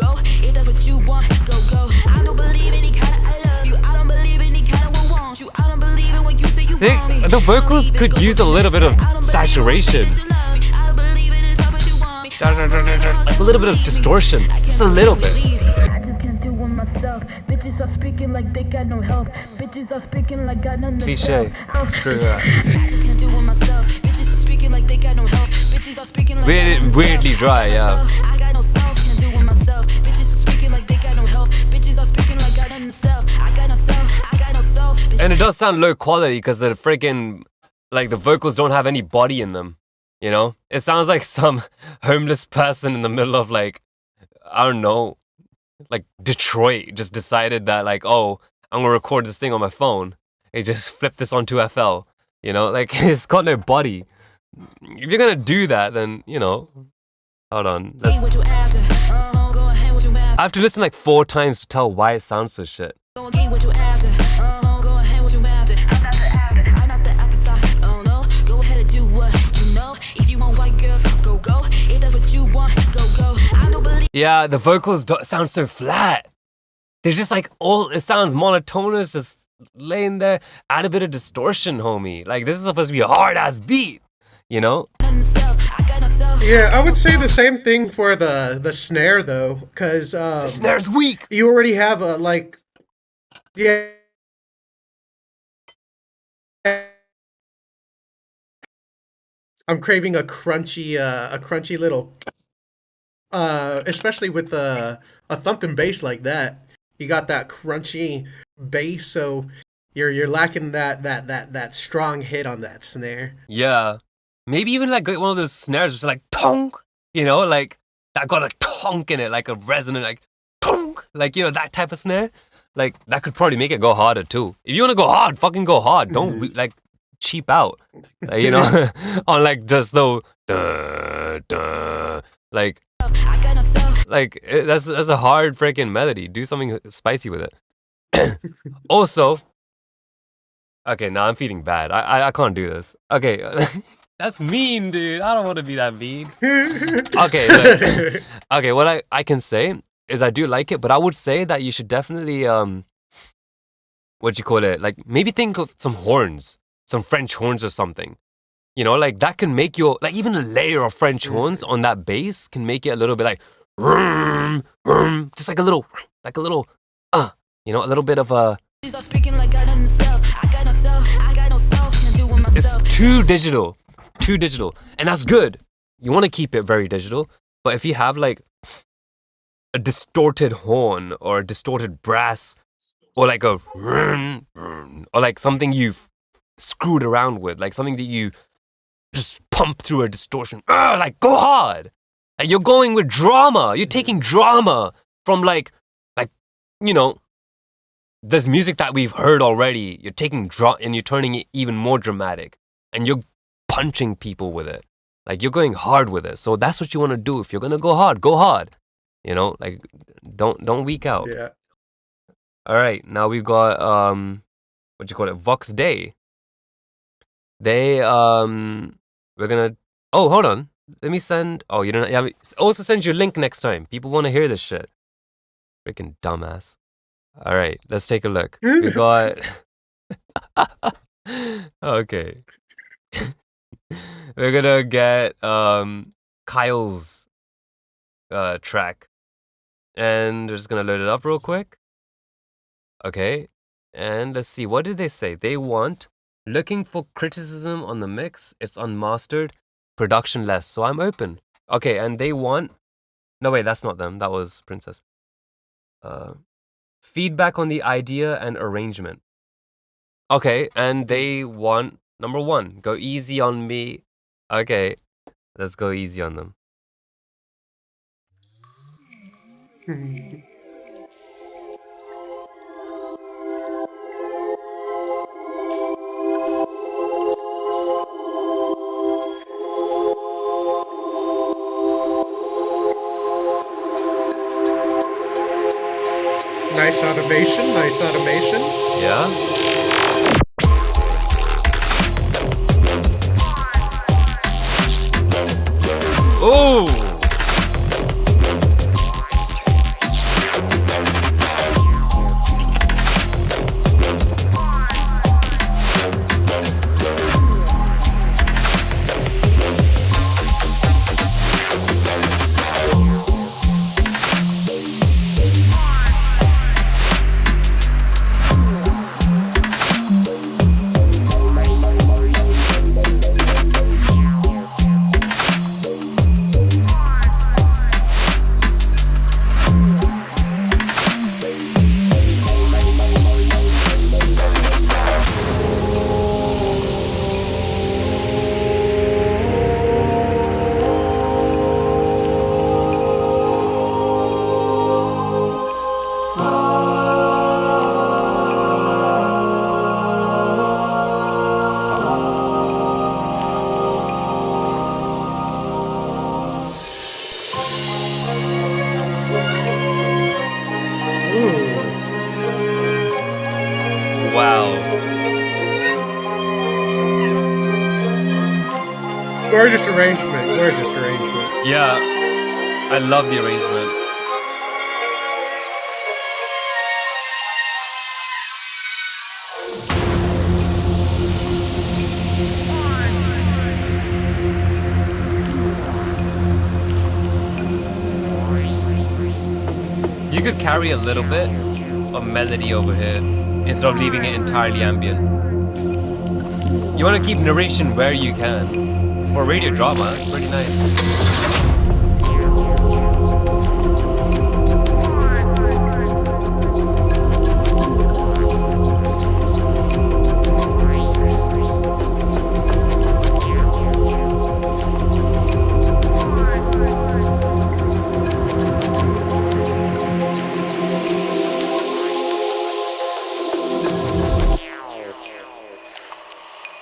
Speaker 8: If that's what you want, go. I don't believe any kind of I love you. I don't believe any kind of want you. I don't believe it when you say you want me.
Speaker 1: The vocals could use a little bit of saturation. Like a little bit of distortion. Just a little bit.
Speaker 8: I just can't do it myself. Bitches are speaking like they got no help. Bitches are speaking like got none.
Speaker 1: Cliche. Screw that.
Speaker 8: I just can't do it myself. Bitches are speaking like they got no help. Bitches are speaking like
Speaker 1: Weirdly dry, yeah.
Speaker 8: I got no self, can't do it myself. Bitches are speaking like they got no help. Bitches are speaking like I got no self. I got no self, I got no self.
Speaker 1: And it does sound low quality because the freaking, like, the vocals don't have any body in them. You know? It sounds like some homeless person in the middle of, like, I don't know, like Detroit just decided that, like, oh, I'm gonna record this thing on my phone. They just flipped this onto FL. You know? Like, it's got no body. If you're gonna do that, then, you know, hold on. I have to listen like 4 times to tell why it sounds so shit. Yeah, the vocals sound so flat. They're just like, it sounds monotonous, just laying there. Add a bit of distortion, homie. Like, this is supposed to be a hard-ass beat, you know?
Speaker 2: Yeah, I would say the same thing for the snare, though, because
Speaker 1: the snare's weak.
Speaker 2: You already have a, like, yeah, I'm craving a crunchy little, especially with a thumping bass like that. You got that crunchy bass, so you're lacking that strong hit on that snare.
Speaker 1: Yeah. Maybe even like one of those snares which is like tonk, you know, like that got a tonk in it, like a resonant, like tonk, like, you know, that type of snare. Like that could probably make it go harder too. If you want to go hard, fucking go hard. Don't like cheap out, you know, on like just the duh, duh, like that's a hard freaking melody. Do something spicy with it. Also, okay, now I'm feeling bad. I can't do this. Okay, that's mean, dude. I don't want to be that mean. Okay, look. Okay, what I can say is I do like it, but I would say that you should definitely what you call it? Like maybe think of some horns, some French horns or something. You know, like that can make your like even a layer of French horns on that bass can make it a little bit like just like a little you know, a little bit of a. It's too digital, and that's good. You want to keep it very digital, but if you have like a distorted horn or a distorted brass or like a or like something you've screwed around with, like something that you just pump through a distortion, like go hard. Like you're going with drama. You're taking drama from like you know, there's music that we've heard already. You're taking and you're turning it even more dramatic, and you're punching people with it. Like you're going hard with it. So that's what you want to do. If you're gonna go hard, go hard. You know, like don't weak out.
Speaker 2: Yeah.
Speaker 1: All right, now we've got what you call it, Vox Day. They we're gonna. Oh, hold on. Let me send. Oh, you don't. Yeah, also send your link next time. People want to hear this shit. Freaking dumbass. All right, let's take a look. We got. Okay. We're gonna get Kyle's track, and we're just gonna load it up real quick. Okay, and let's see. What did they say? They want looking for criticism on the mix. It's unmastered, production less. So I'm open. Okay, and they want. No, wait, that's not them. That was Princess. Feedback on the idea and arrangement. Okay, and they want number 1, go easy on me. Okay, let's go easy on them.
Speaker 2: Nice automation, nice automation.
Speaker 1: Yeah. Oh! Wow.
Speaker 2: Gorgeous arrangement, gorgeous arrangement.
Speaker 1: Yeah. I love the arrangement. You could carry a little bit of melody over here instead of leaving it entirely ambient. You want to keep narration where you can. For a radio drama, it's pretty nice.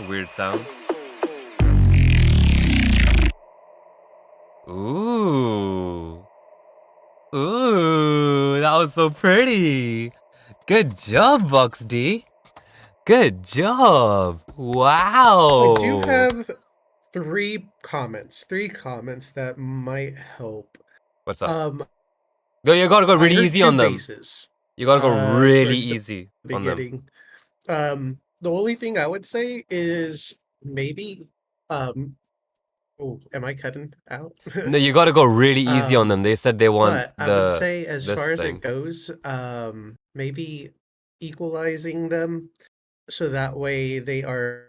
Speaker 1: Weird sound. Ooh. Ooh, that was so pretty. Good job, Box D. Good job. Wow.
Speaker 2: I do have three comments that might help.
Speaker 1: What's up?
Speaker 2: No,
Speaker 1: you gotta go really easy on them.
Speaker 2: Bases,
Speaker 1: You gotta go really
Speaker 2: towards the
Speaker 1: easy on them.
Speaker 2: beginning. The only thing I would say is maybe oh, am I cutting out?
Speaker 1: No, you gotta go really easy on them. They said they want
Speaker 2: But I would say as
Speaker 1: this
Speaker 2: far as
Speaker 1: thing.
Speaker 2: it goes, maybe equalizing them so that way they are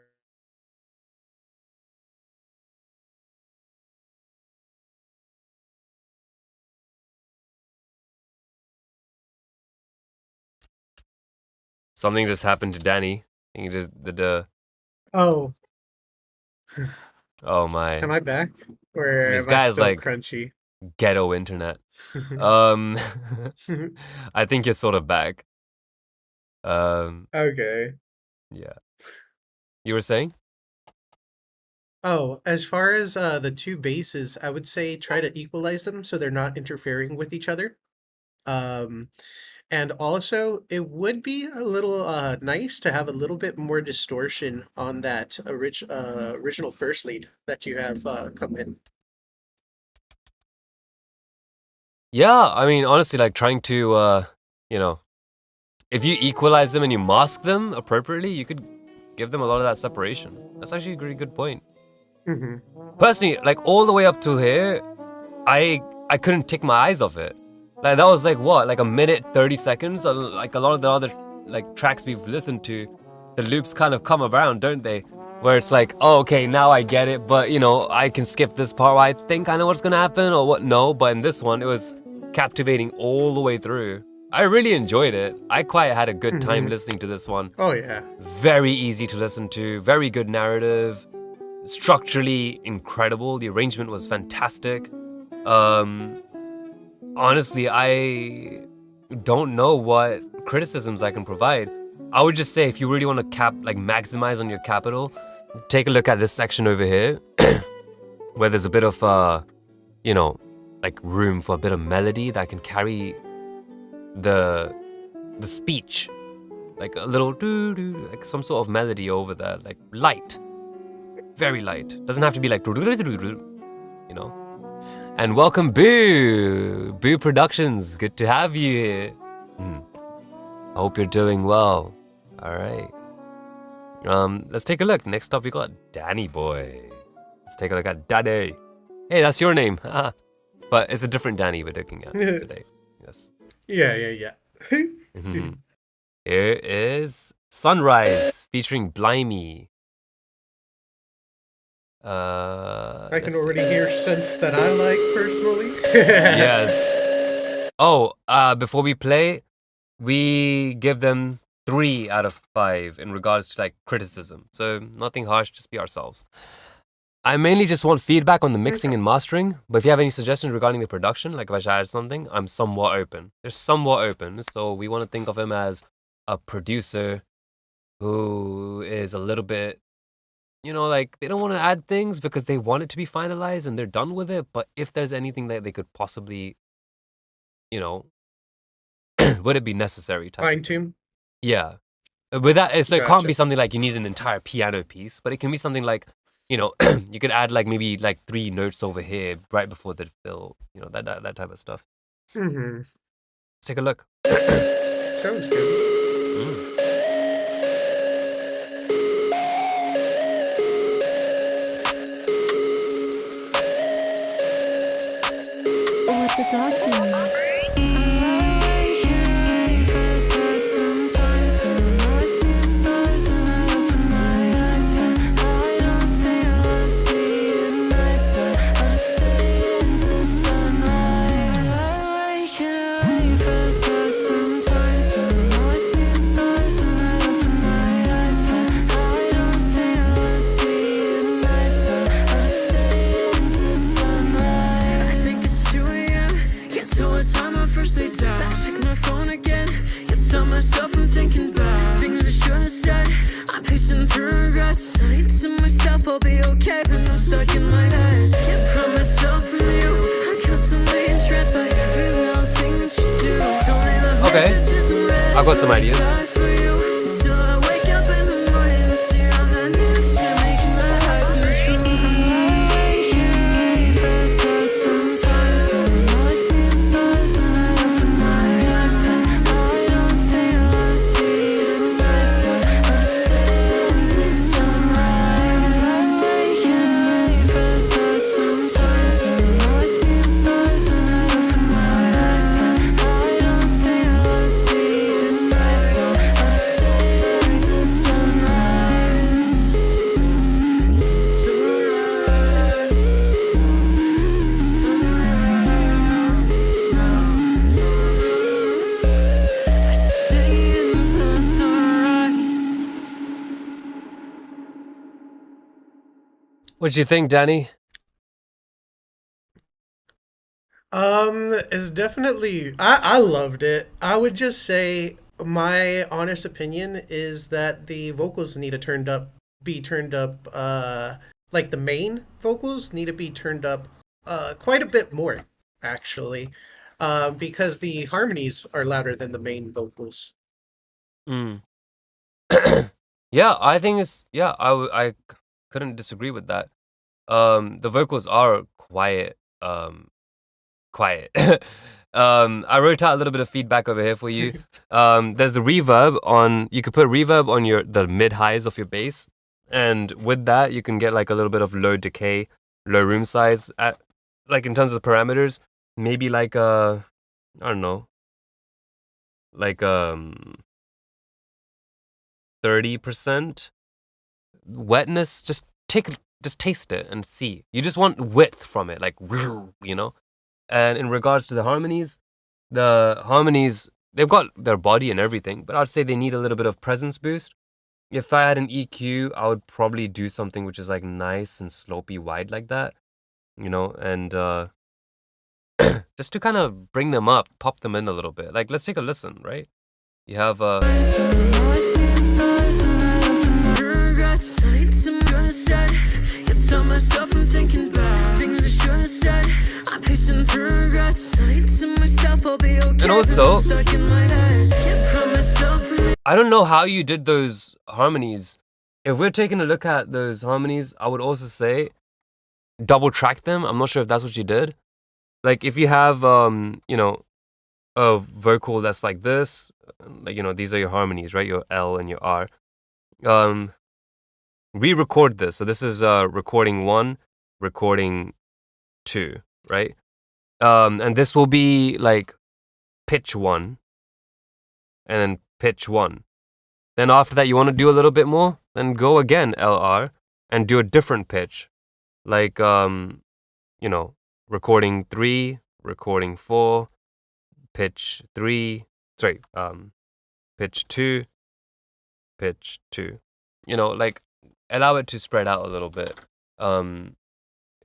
Speaker 1: Something just happened to Danny. He just the
Speaker 2: Oh,
Speaker 1: oh my.
Speaker 2: am I back? Or
Speaker 1: These
Speaker 2: am I
Speaker 1: guys
Speaker 2: still
Speaker 1: like
Speaker 2: crunchy?
Speaker 1: ghetto internet. I think you're sort of back.
Speaker 2: Okay.
Speaker 1: Yeah. You were saying?
Speaker 2: Oh, as far as the two bases, I would say try to equalize them so they're not interfering with each other. And also, it would be a little nice to have a little bit more distortion on that original first lead that you have come in.
Speaker 1: Yeah, I mean, honestly, like trying to, if you equalize them and you mask them appropriately, you could give them a lot of that separation. That's actually a really good point. Personally, like all the way up to here, I couldn't take my eyes off it. Like that was like what, like a minute 30 seconds. Like a lot of the other like tracks we've listened to, the loops kind of come around, don't they? Where it's like, oh, okay, now I get it, but I can skip this part where I think I know what's gonna happen or what. No, but in this one, it was captivating all the way through. I really enjoyed it. I quite had a good time listening to this one.
Speaker 2: Oh yeah.
Speaker 1: Very easy to listen to. Very good narrative. Structurally incredible. The arrangement was fantastic. Honestly, I don't know what criticisms I can provide. I would just say if you really want to maximize on your capital, take a look at this section over here, where there's a bit of like room for a bit of melody that can carry the speech, like a little doo-doo, like some sort of melody over there, like light, very light. Doesn't have to be like And welcome, Boo Productions. Good to have you here. I hope you're doing well. All right. Let's take a look. Next up, we got Danny Boy. Let's take a look at Danny. Hey, that's your name. But it's a different Danny we're looking at today. Yes.
Speaker 2: Yeah.
Speaker 1: Here is Sunrise featuring Blimey.
Speaker 2: I can already hear scents that I like personally.
Speaker 1: Yes. Oh, before we play, we give them 3 out of 5 in regards to like criticism. So nothing harsh, just be ourselves. I mainly just want feedback on the mixing and mastering, but if you have any suggestions regarding the production, like if I should add something, I'm somewhat open. They're somewhat open, so we want to think of him as a producer who is a little bit, like they don't want to add things because they want it to be finalized and they're done with it, but if there's anything that they could possibly, would it be necessary?
Speaker 2: Fine tune?
Speaker 1: Yeah. With that, so it can't
Speaker 2: Gotcha.
Speaker 1: be something like you need an entire piano piece, but it can be something like, you could add like maybe like 3 notes over here right before the fill, that type of stuff. Let's take a look.
Speaker 2: Sounds good.
Speaker 5: What the dog doing?
Speaker 1: Okay. I've got some ideas. What do you think, Danny?
Speaker 2: It's definitely I loved it. I would just say my honest opinion is that the vocals need to be turned up like the main vocals need to be turned up quite a bit more actually. Because the harmonies are louder than the main vocals.
Speaker 1: Mm. Yeah, I think it's yeah. I couldn't disagree with that. The vocals are quiet. Quiet. I wrote out a little bit of feedback over here for you. There's the reverb on. You could put reverb on the mid highs of your bass, and with that, you can get like a little bit of low decay, low room size. At like in terms of the parameters, maybe like I don't know, like 30% wetness. Just taste it and see. You just want width from it, like you know. And in regards to the harmonies, they've got their body and everything, but I'd say they need a little bit of presence boost. If I had an EQ, I would probably do something which is like nice and slopey wide like that, you know, and just to kind of bring them up, pop them in a little bit. Like, let's take a listen, right? You have and also, I don't know how you did those harmonies. If we're taking a look at those harmonies, I would also say double track them. I'm not sure if that's what you did. Like if you have you know, a vocal that's like this, like, you know, these are your harmonies, right? Your L and your R. Re-record this. So this is recording 1, recording 2, right? And this will be like pitch 1 and then pitch 1. Then after that, you want to do a little bit more, then go again LR and do a different pitch. Like you know, recording 3, recording 4, pitch 3, sorry, pitch 2, pitch 2. You know, like allow it to spread out a little bit.
Speaker 2: I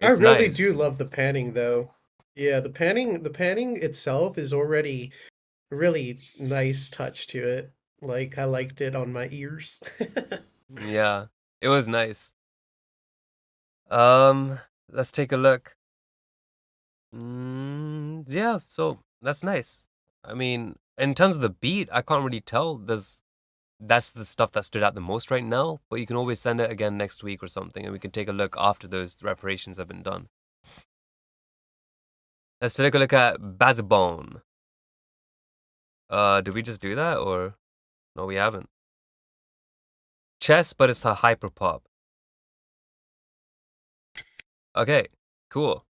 Speaker 1: It's
Speaker 2: really
Speaker 1: nice.
Speaker 2: do love the panning though. Yeah, the panning itself is already a really nice touch to it. Like I liked it on my ears.
Speaker 1: Yeah, it was nice. Let's take a look. Yeah, so that's nice. I mean, in terms of the beat, I can't really tell. That's the stuff that stood out the most right now, but you can always send it again next week or something, and we can take a look after those reparations have been done. Let's take a look at Bazabone. Did we just do that, or no? We haven't. Chess, but it's a hyper pop. Okay, cool.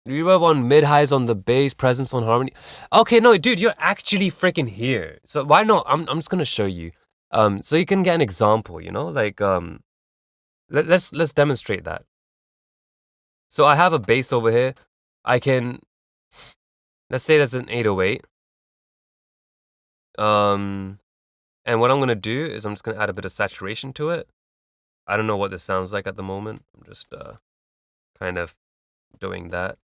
Speaker 1: Reverb on mid highs on the bass, presence on harmony. Okay, no, dude, you're actually freaking here. So why not? I'm just gonna show you. So you can get an example, you know, like let's demonstrate that. So I have a bass over here. I can, let's say that's an 808. And what I'm gonna do is I'm just gonna add a bit of saturation to it. I don't know what this sounds like at the moment. I'm just kind of doing that.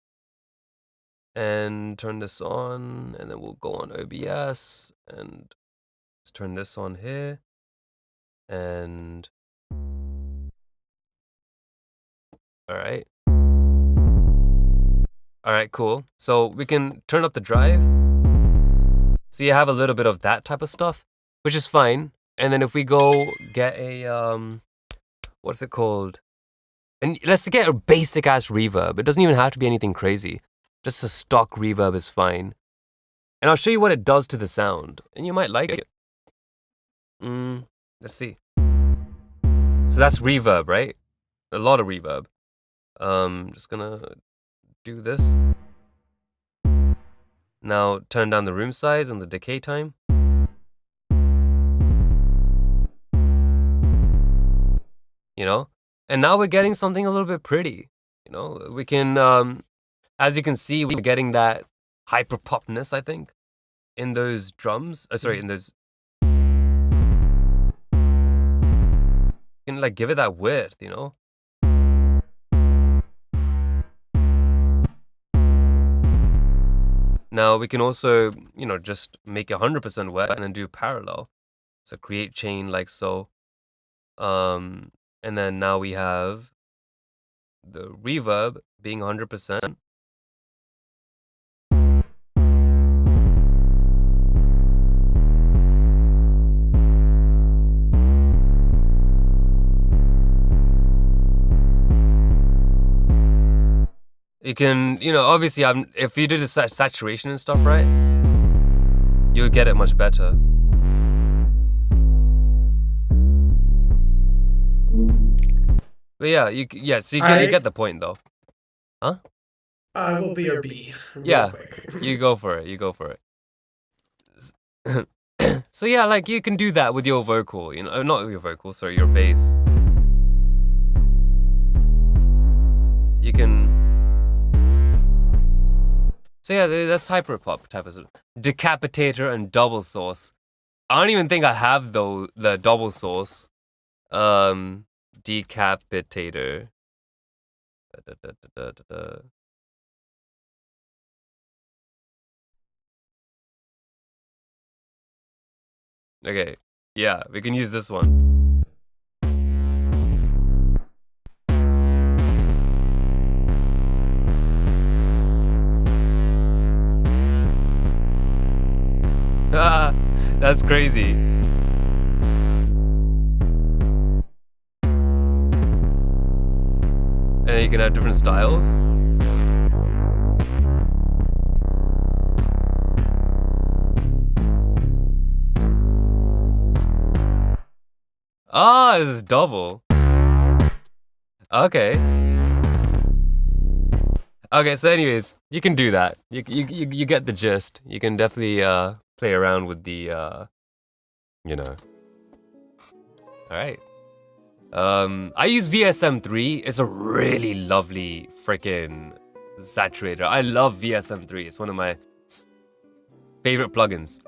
Speaker 1: And turn this on, and then we'll go on OBS, and let's turn this on here, and all right. All right, cool. So we can turn up the drive. So you have a little bit of that type of stuff, which is fine. And then if we go get a what's it called? And let's get a basic ass reverb. It doesn't even have to be anything crazy. Just a stock reverb is fine. And I'll show you what it does to the sound, and you might like it. Let's see. So that's reverb, right? A lot of reverb. Just gonna do this. Now turn down the room size and the decay time. You know? And now we're getting something a little bit pretty. You know, we can, as you can see, we're getting that hyper popness, I think, in those drums. Sorry, in those. You can like give it that width, you know? Now we can also, you know, just make 100% wet and then do parallel. So create chain like so. And then now we have the reverb being 100%. You can, you know, obviously, if you do the saturation and stuff right, you'll get it much better. But yeah, so you get the point though. Huh?
Speaker 2: I will BRB.
Speaker 1: Yeah,
Speaker 2: Quick.
Speaker 1: you go for it. You go for it. So yeah, like you can do that with your vocal, you know, not your vocal, sorry, your bass. You can. So yeah, that's hyperpop type of decapitator and double sauce. I don't even think I have the double sauce. Decapitator. Okay, yeah, we can use this one. That's crazy. And you can have different styles. Ah, this is double. Okay. Okay, so anyways, you can do that. You get the gist. You can definitely play around with the you know. All right. I use VSM3. It's a really lovely freaking saturator. I love VSM3. It's one of my favorite plugins.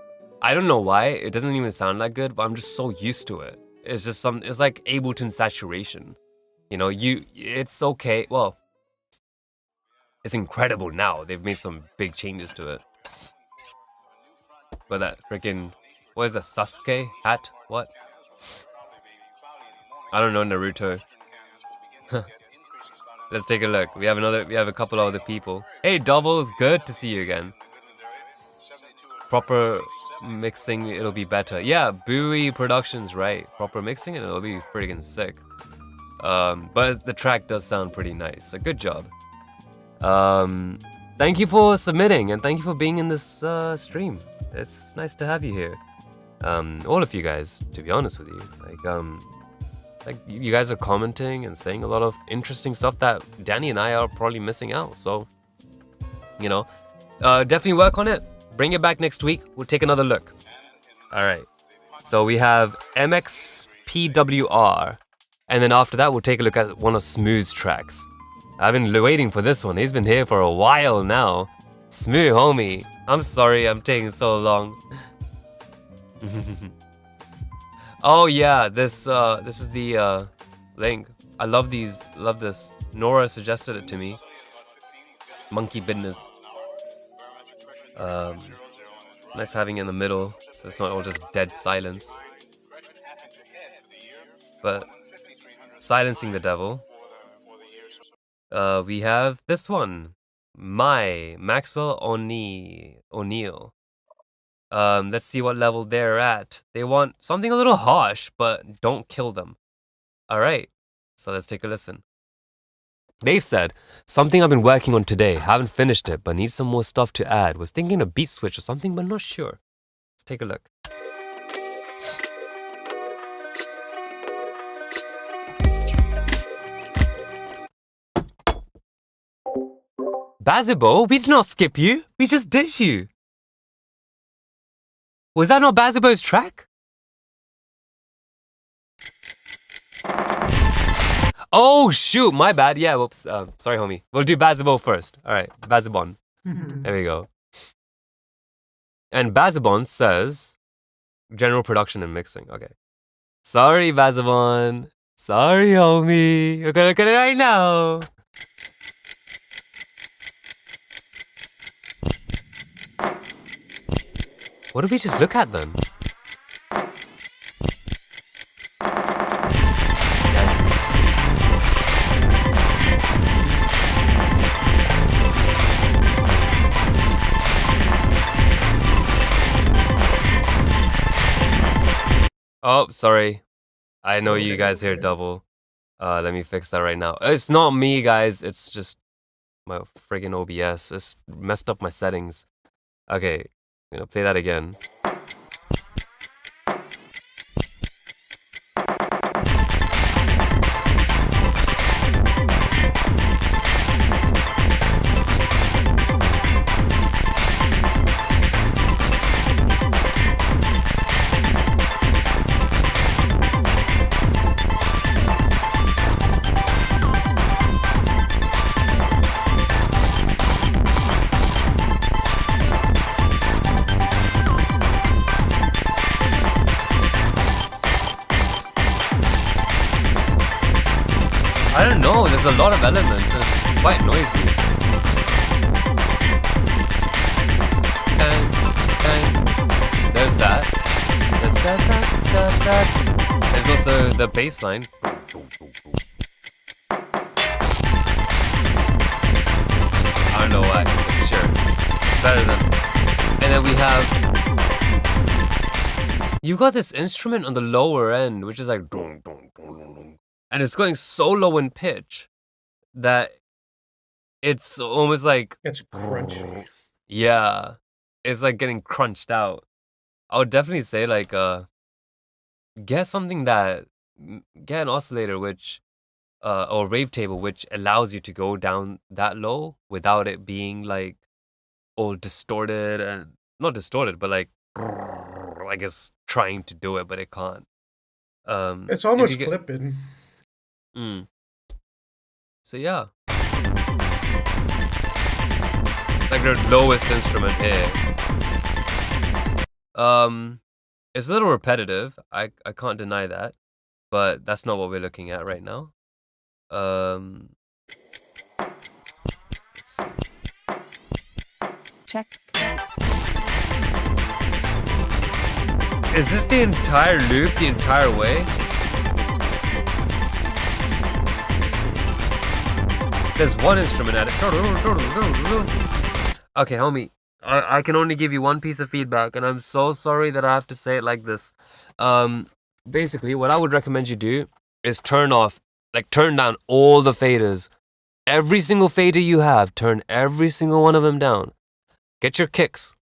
Speaker 1: I don't know why. It doesn't even sound that good, but I'm just so used to it. It's just it's like Ableton saturation. You know, it's okay. Well, it's incredible now. They've made some big changes to it. But that freaking, what is that, Sasuke hat? What? I don't know, Naruto. Let's take a look. We have a couple of other people. Hey, Doubles, good to see you again. Proper mixing, it'll be better. Yeah, Bowie Productions, right. Proper mixing and it'll be friggin' sick. But the track does sound pretty nice. So good job. Thank you for submitting and thank you for being in this stream. It's nice to have you here. All of you guys, to be honest with you. Like you guys are commenting and saying a lot of interesting stuff that Danny and I are probably missing out. So, you know, definitely work on it. Bring it back next week. We'll take another look. All right. So we have MXPWR. And then after that, we'll take a look at one of Smooth's tracks. I've been waiting for this one. He's been here for a while now. Smooth, homie. I'm sorry I'm taking so long. Oh yeah, this is the link. I love these. Love this. Nora suggested it to me. Monkey business. It's nice having it in the middle, so it's not all just dead silence. But silencing the devil. We have this one. Maxwell O'Neill. Let's see what level they're at. They want something a little harsh, but don't kill them. All right, so let's take a listen. They've said, something I've been working on today. Haven't finished it, but need some more stuff to add. Was thinking a beat switch or something, but not sure. Let's take a look. Bazibo, we did not skip you. We just did you. Was that not Bazibo's track? Oh, shoot. My bad. Yeah, whoops. Sorry, homie. We'll do Bazibo first. All right. Bazibon. There we go. And Bazibon says, general production and mixing. Okay. Sorry, Bazibon. Sorry, homie. We're gonna look at it right now. What did we just look at then? Oh, sorry. I know you guys hear double. Let me fix that right now. It's not me, guys. It's just my friggin' OBS. It's messed up my settings. Okay, I'm gonna play that again. I don't know, there's a lot of elements and it's quite noisy. There's that. There's that. There's also the bass line. I don't know why, but sure. It's better than... And then we have... You got this instrument on the lower end, which is like... And it's going so low in pitch that it's almost like...
Speaker 2: It's crunchy.
Speaker 1: Yeah. It's like getting crunched out. I would definitely say like get something that... Get an oscillator which... or rave table which allows you to go down that low without it being like all distorted and... Not distorted, but like... I guess trying to do it, but it can't.
Speaker 2: It's almost clipping.
Speaker 1: So yeah, like the lowest instrument here. It's a little repetitive. I can't deny that, but that's not what we're looking at right now. Let's see.
Speaker 5: Check.
Speaker 1: Is this the entire loop, the entire way? There's one instrument at it. Okay, homie. I can only give you one piece of feedback, and I'm so sorry that I have to say it like this. Basically, what I would recommend you do is turn down all the faders. Every single fader you have, turn every single one of them down. Get your kicks.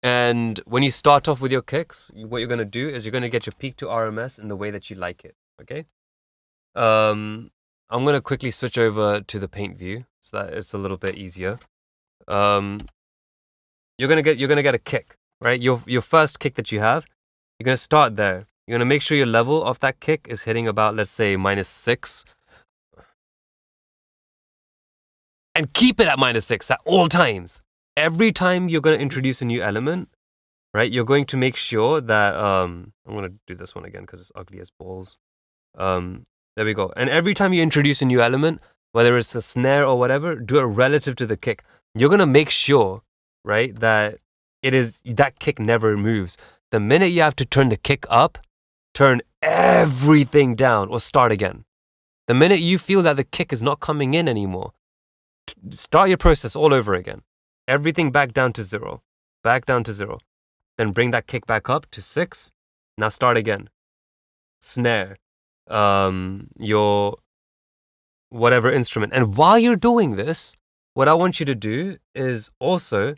Speaker 1: And when you start off with your kicks, what you're going to do is you're going to get your peak to RMS in the way that you like it, okay? I'm going to quickly switch over to the paint view so that it's a little bit easier. You're going to get a kick, right? Your first kick that you have, you're going to start there. You're going to make sure your level of that kick is hitting about, let's say, -6. And keep it at -6 at all times. Every time you're going to introduce a new element, right? You're going to make sure that I'm going to do this one again because it's ugly as balls. There we go. And every time you introduce a new element, whether it's a snare or whatever, do it relative to the kick. You're going to make sure, right, that that kick never moves. The minute you have to turn the kick up, turn everything down or start again. The minute you feel that the kick is not coming in anymore, start your process all over again. Everything back down to 0. Back down to 0. Then bring that kick back up to 6. Now start again. Snare. Your whatever instrument. And while you're doing this, what I want you to do is also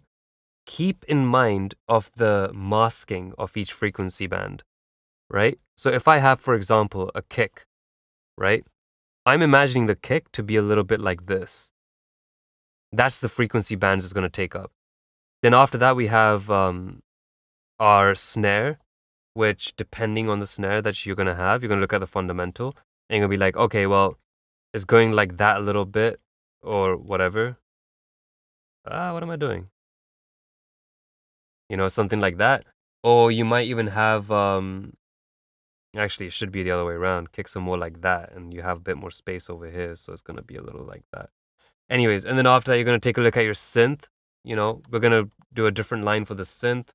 Speaker 1: keep in mind of the masking of each frequency band, right? So if I have, for example, a kick, right? I'm imagining the kick to be a little bit like this. That's the frequency bands it's going to take up. Then after that, we have our snare, which depending on the snare that you're going to have, you're going to look at the fundamental and you're going to be like, okay, well, it's going like that a little bit or whatever. What am I doing? You know, something like that. Or you might even have, actually, it should be the other way around. Kick some more like that, and you have a bit more space over here, so it's going to be a little like that. Anyways, and then after that, you're going to take a look at your synth. You know, we're going to do a different line for the synth,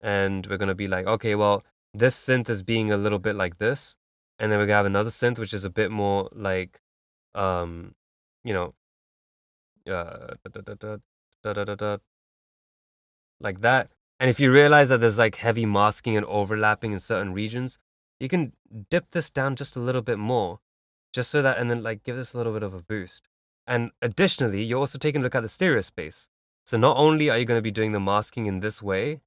Speaker 1: and we're going to be like, okay, well, this synth is being a little bit like this, and then we're going to have another synth, which is a bit more like, you know, like that. And if you realize that there's like heavy masking and overlapping in certain regions, you can dip this down just a little bit more, just so that, and then like give this a little bit of a boost. And additionally, you're also taking a look at the stereo space. So not only are you going to be doing the masking in this way,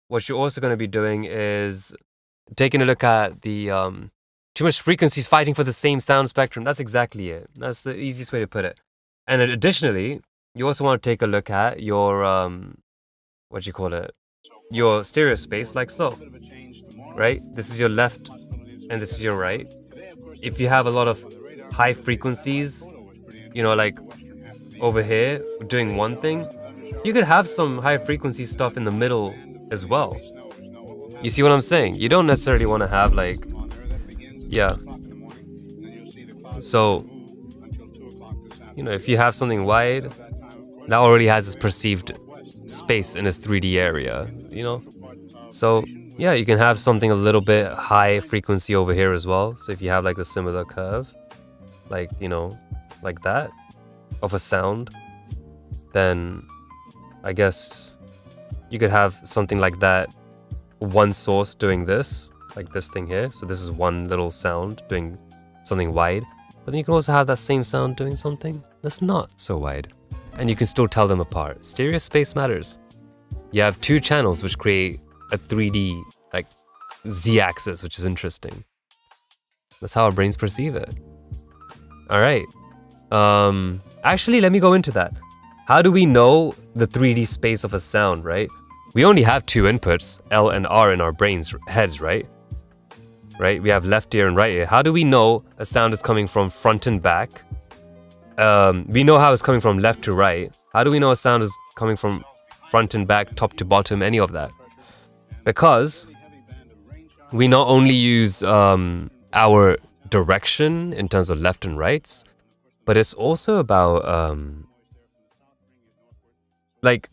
Speaker 1: what you're also going to be doing is taking a look at the too much frequencies fighting for the same sound spectrum. That's exactly it. That's the easiest way to put it. And then additionally, you also want to take a look at your what do you call it? Your stereo space, like so, right? This is your left and this is your right. If you have a lot of high frequencies, you know, like over here doing one thing, you could have some high frequency stuff in the middle as well. You see what I'm saying? You don't necessarily want to have like, yeah. So, you know, if you have something wide, that already has its perceived space in its 3D area, you know? So, yeah, you can have something a little bit high frequency over here as well. So if you have like a similar curve, like, you know, like that, of a sound, then I guess you could have something like that, one source doing this, like this thing here. So this is one little sound doing something wide. But then you can also have that same sound doing something that's not so wide. And you can still tell them apart. Stereo space matters. You have two channels which create a 3D, like, Z-axis, which is interesting. That's how our brains perceive it. Alright. Actually, let me go into that. How do we know the 3D space of a sound, right? We only have two inputs, L and R, in our brains, heads, right? Right? We have left ear and right ear. How do we know a sound is coming from front and back? We know how it's coming from left to right. How do we know a sound is coming from front and back, top to bottom, any of that? Because we not only use our direction in terms of left and rights, but it's also about like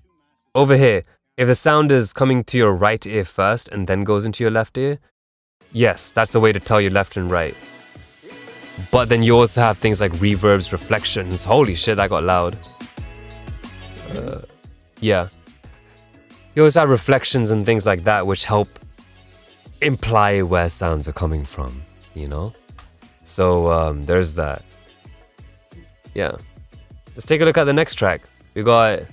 Speaker 1: over here, if the sound is coming to your right ear first and then goes into your left ear, yes, that's a way to tell you left and right. But then you also have things like reverbs, reflections. Holy shit, that got loud. Yeah. You also have reflections and things like that, which help imply where sounds are coming from, you know? So, there's that. Yeah. Let's take a look at the next track. We got...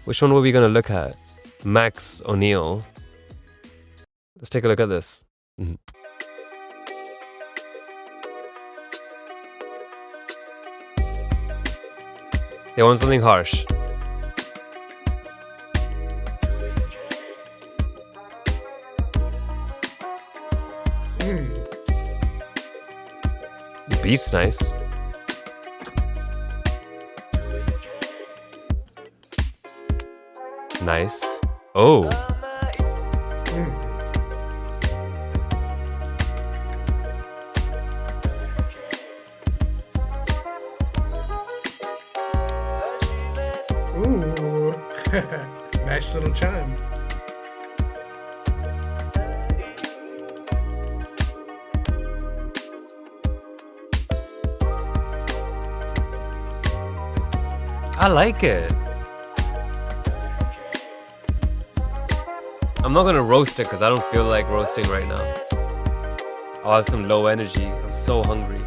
Speaker 1: Which one were we going to look at? Max O'Neill. Let's take a look at this. Mm-hmm. They want something harsh. The beat's nice. Nice. Oh.
Speaker 2: Ooh. Nice little chime.
Speaker 1: I like it. I'm not gonna roast it because I don't feel like roasting right now. I'll have some low energy. I'm so hungry.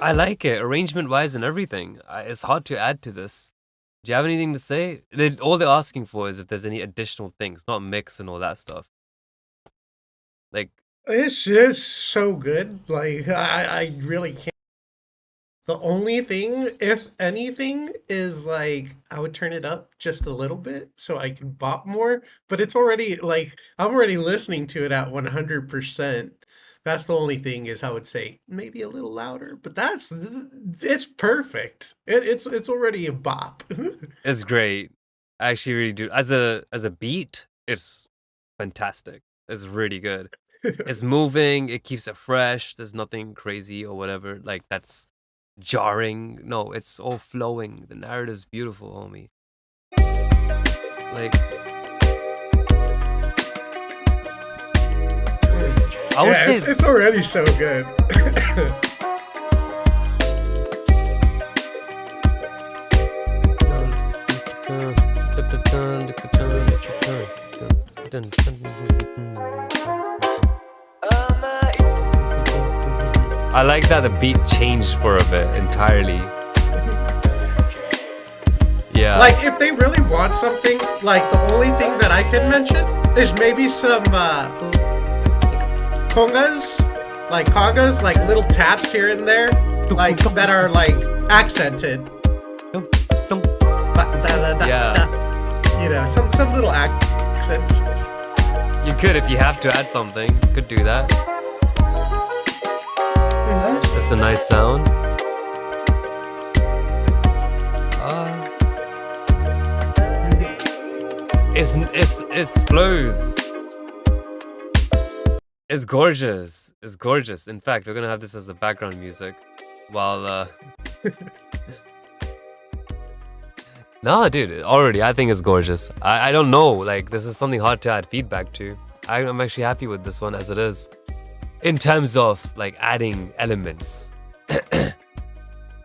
Speaker 1: I like it, arrangement-wise and everything. It's hard to add to this. Do you have anything to say? All they're asking for is if there's any additional things, not mix and all that stuff. Like,
Speaker 2: It's just so good. Like I really can't. The only thing, if anything, is like I would turn it up just a little bit so I can bop more. But it's already like I'm already listening to it at 100%. That's the only thing is I would say maybe a little louder, but it's perfect. It's already a bop.
Speaker 1: it's great. I actually really do. As a beat, it's fantastic. It's really good. It's moving, it keeps it fresh, there's nothing crazy or whatever, like that's jarring. No, it's all flowing. The narrative's beautiful, homie. Like I would say
Speaker 2: it's already so good.
Speaker 1: I like that the beat changed for a bit entirely. Yeah.
Speaker 2: Like if they really want something, like the only thing that I can mention is maybe some congas, like little taps here and there, like that are like accented.
Speaker 1: Yeah.
Speaker 2: You know, some little accents.
Speaker 1: You could if you have to add something. You could do that. That's a nice sound. It's flows. It's gorgeous. It's gorgeous. In fact, we're gonna have this as the background music while No, dude, already I think it's gorgeous. I don't know, like this is something hard to add feedback to. I'm actually happy with this one as it is. In terms of like adding elements.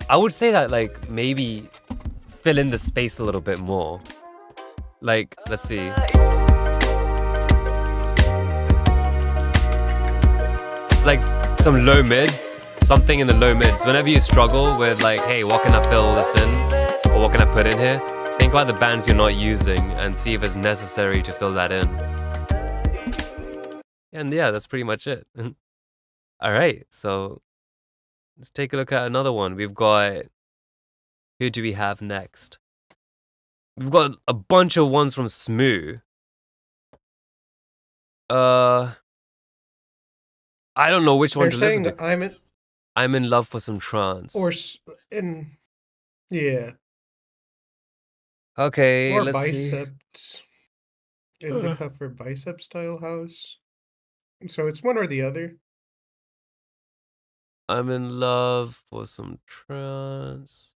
Speaker 1: I would say that like maybe fill in the space a little bit more. Like, let's see. Like some low mids, something in the low mids. Whenever you struggle with like, hey, what can I fill this in? Or what can I put in here? Think about the bands you're not using and see if it's necessary to fill that in. And yeah, that's pretty much it. All right, so let's take a look at another one. We've got, who do we have next? We've got a bunch of ones from Smoo. I don't know which one
Speaker 2: They're
Speaker 1: to
Speaker 2: saying
Speaker 1: listen
Speaker 2: that
Speaker 1: to. I'm in love for some trance.
Speaker 2: Yeah.
Speaker 1: Okay,
Speaker 2: Or
Speaker 1: let's see.
Speaker 2: biceps. Indica for bicep style house. So it's one or the other.
Speaker 1: I'm in love for some trance.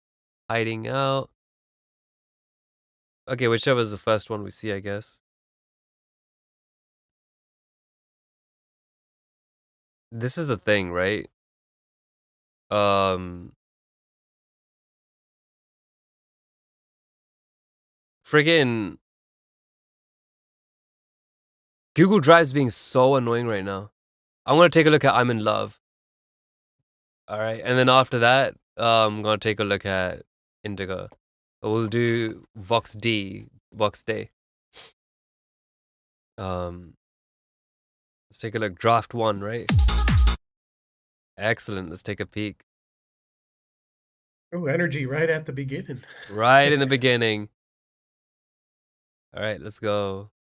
Speaker 1: Hiding out. Okay, whichever is the first one we see, I guess. This is the thing, right? Friggin' Google Drive's being so annoying right now. I'm gonna take a look at I'm in Love. Alright, and then after that, I'm gonna take a look at Indica. We'll do Vox Day. Let's take a look. Draft 1, right? Excellent. Let's take a peek.
Speaker 2: Oh, energy right at the beginning.
Speaker 1: Right in the beginning. Alright, let's go.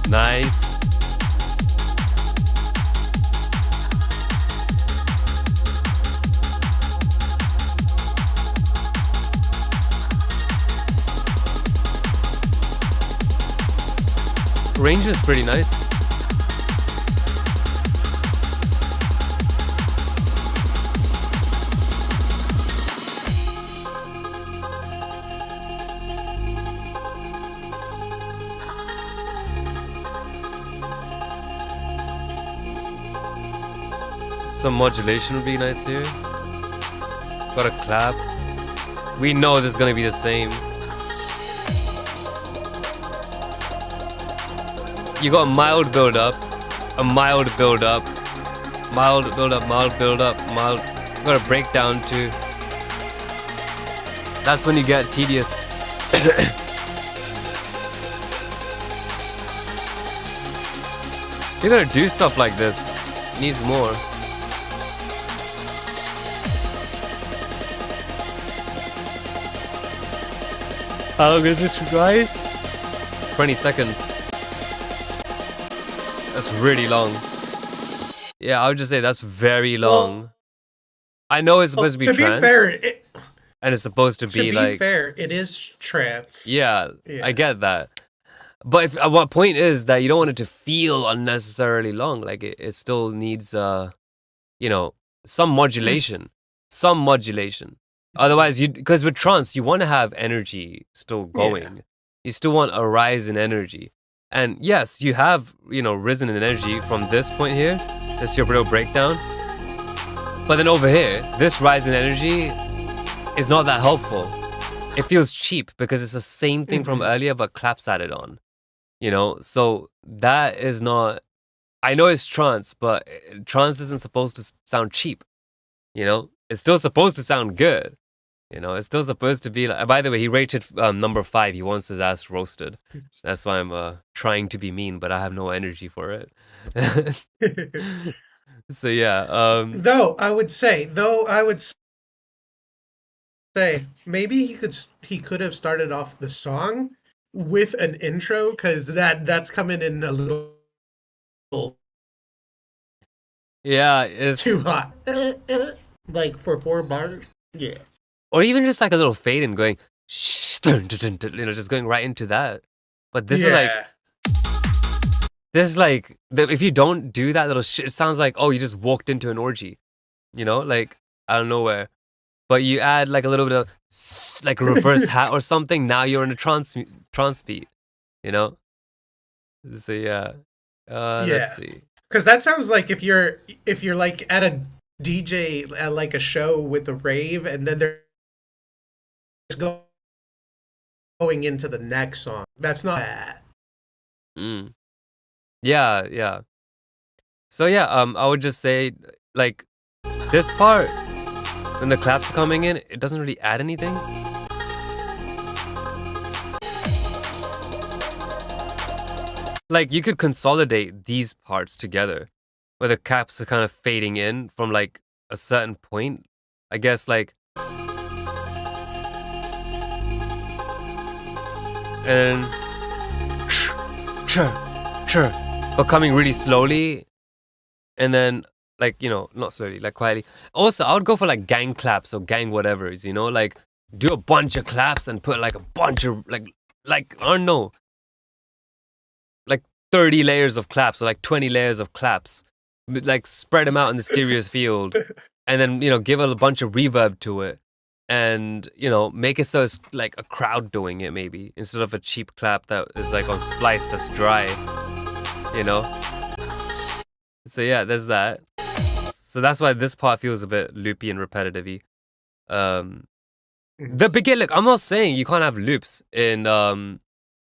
Speaker 1: Nice. arrangement's pretty nice. Some modulation would be nice here. Got a clap. We know this is gonna be the same. You got a mild build up, a mild build up, mild build up, mild build up, mild. You got a breakdown too. That's when you get tedious. You gotta do stuff like this. Needs more. How long does this rise? 20 seconds. That's really long. Yeah, I would just say that's very long.
Speaker 2: Well,
Speaker 1: I know it's supposed to be trance.
Speaker 2: To be fair,
Speaker 1: and it's supposed to be like...
Speaker 2: To be fair, it is trance.
Speaker 1: Yeah, I get that. But if, what point is that you don't want it to feel unnecessarily long. Like it still needs, you know, some modulation. Some modulation. Otherwise, because with trance, you want to have energy still going. Yeah. You still want a rise in energy. And yes, you have, you know, risen in energy from this point here. That's your real breakdown. But then over here, this rise in energy is not that helpful. It feels cheap because it's the same thing from earlier, but claps added on. You know, so that is not... I know it's trance, but trance isn't supposed to sound cheap. You know, it's still supposed to sound good. You know, it's still supposed to be like... By the way, he rated number 5. He wants his ass roasted. That's why I'm trying to be mean, but I have no energy for it. So yeah.
Speaker 2: Though I would say, maybe he could have started off the song with an intro, because that's coming in a little
Speaker 1: it's
Speaker 2: too hot. Like for 4 bars. Yeah.
Speaker 1: Or even just like a little fade in going, you know, just going right into that. But this is like, if you don't do that little shit, it sounds like, oh, you just walked into an orgy, you know, like out of nowhere. But you add like a little bit of like a reverse hat or something. Now you're in a trance beat, you know. So yeah, let's see.
Speaker 2: Because that sounds like if you're like at a DJ at like a show with a rave, and then they're going into the next song. That's not that.
Speaker 1: Yeah. So yeah, I would just say like this part when the claps are coming in, it doesn't really add anything. Like you could consolidate these parts together, where the claps are kind of fading in from like a certain point. I guess like. And but coming really slowly, and then like, you know, not slowly, like quietly. Also, I would go for like gang claps or gang whatevers, you know, like do a bunch of claps and put like a bunch of like I don't know, like 30 layers of claps or like 20 layers of claps, like spread them out in the stereo's field, and then, you know, give a bunch of reverb to it. And, you know, make it so it's like a crowd doing it, maybe, instead of a cheap clap that is like on splice that's dry, you know? So yeah, there's that. So that's why this part feels a bit loopy and repetitive-y. The begin, look, I'm not saying you can't have loops in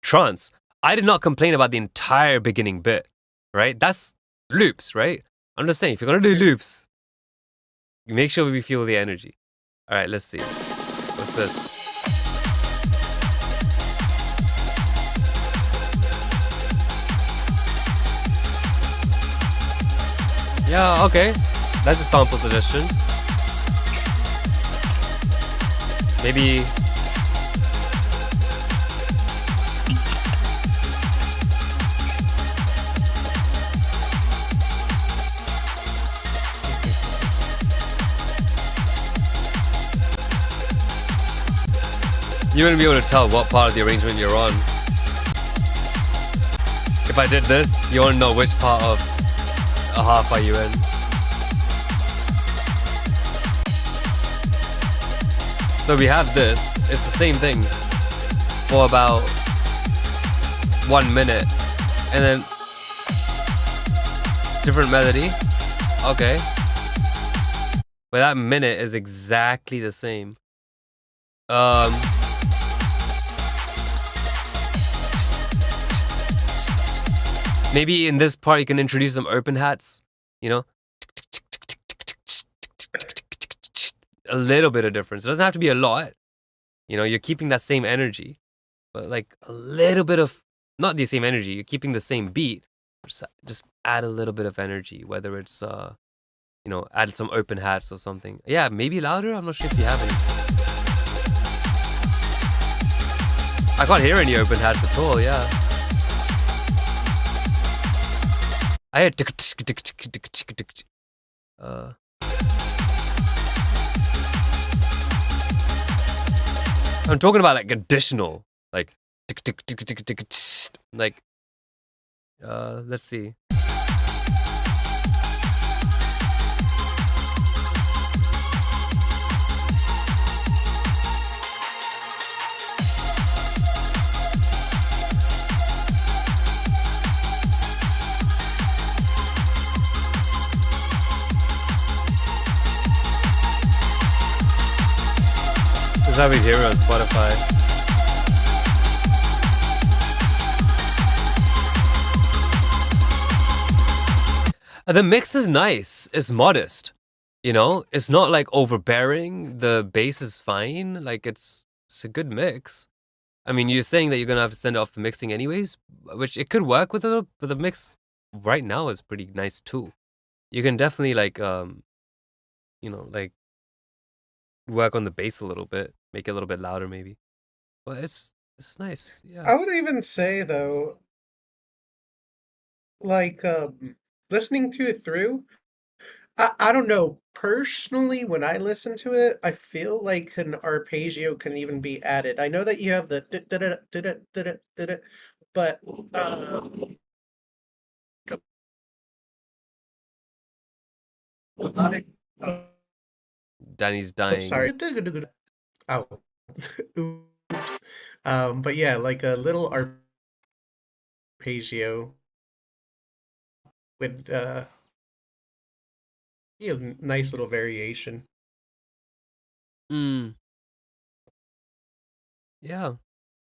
Speaker 1: trance. I did not complain about the entire beginning bit, right? That's loops, right? I'm just saying, if you're gonna do loops, make sure we feel the energy. All right, let's see. What's this? Yeah, okay. That's a sample suggestion. Maybe... You wouldn't be able to tell what part of the arrangement you're on. if I did this, you won't know which part of a half are you in. So we have this. It's the same thing for about 1 minute, and then different melody. Okay, but that minute is exactly the same. Maybe in this part you can introduce some open hats, you know? A little bit of difference. It doesn't have to be a lot. You know, you're keeping that same energy, but like a little bit of, not the same energy, you're keeping the same beat. Just add a little bit of energy, whether it's, you know, add some open hats or something. Yeah, maybe louder? I'm not sure if you have any. I can't hear any open hats at all, yeah. I had I'm talking about like additional, like like let's see. This is how we hear it on Spotify. The mix is nice. It's modest. You know, it's not like overbearing. The bass is fine. Like it's a good mix. I mean, you're saying that you're gonna have to send it off for mixing anyways, which it could work with it, but the mix right now is pretty nice too. You can definitely like you know, like work on the bass a little bit, make it a little bit louder maybe. But it's nice. Yeah.
Speaker 2: I would even say though, like listening to it through, I don't know. Personally, when I listen to it, I feel like an arpeggio can even be added. I know that you have the but
Speaker 1: Danny's dying.
Speaker 2: sorry. Oh, oops. But yeah, like a little arpeggio with you know, nice little variation.
Speaker 1: Yeah.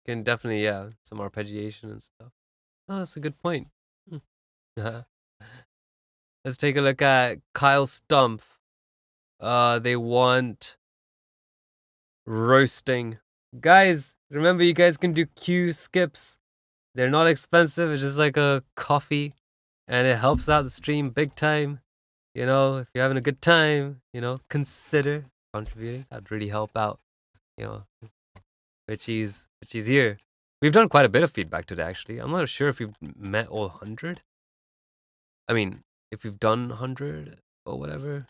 Speaker 1: Can definitely, yeah, some arpeggiation and stuff. Oh, that's a good point. Let's take a look at Kyle Stumpf. They want roasting. Guys, remember you guys can do cue skips. They're not expensive. It's just like a coffee, and it helps out the stream big time. You know, if you're having a good time, you know, consider contributing. That'd really help out. You know, Vichy's here. We've done quite a bit of feedback today, actually. I'm not sure if we've met all 100. I mean, if we've done 100 or whatever.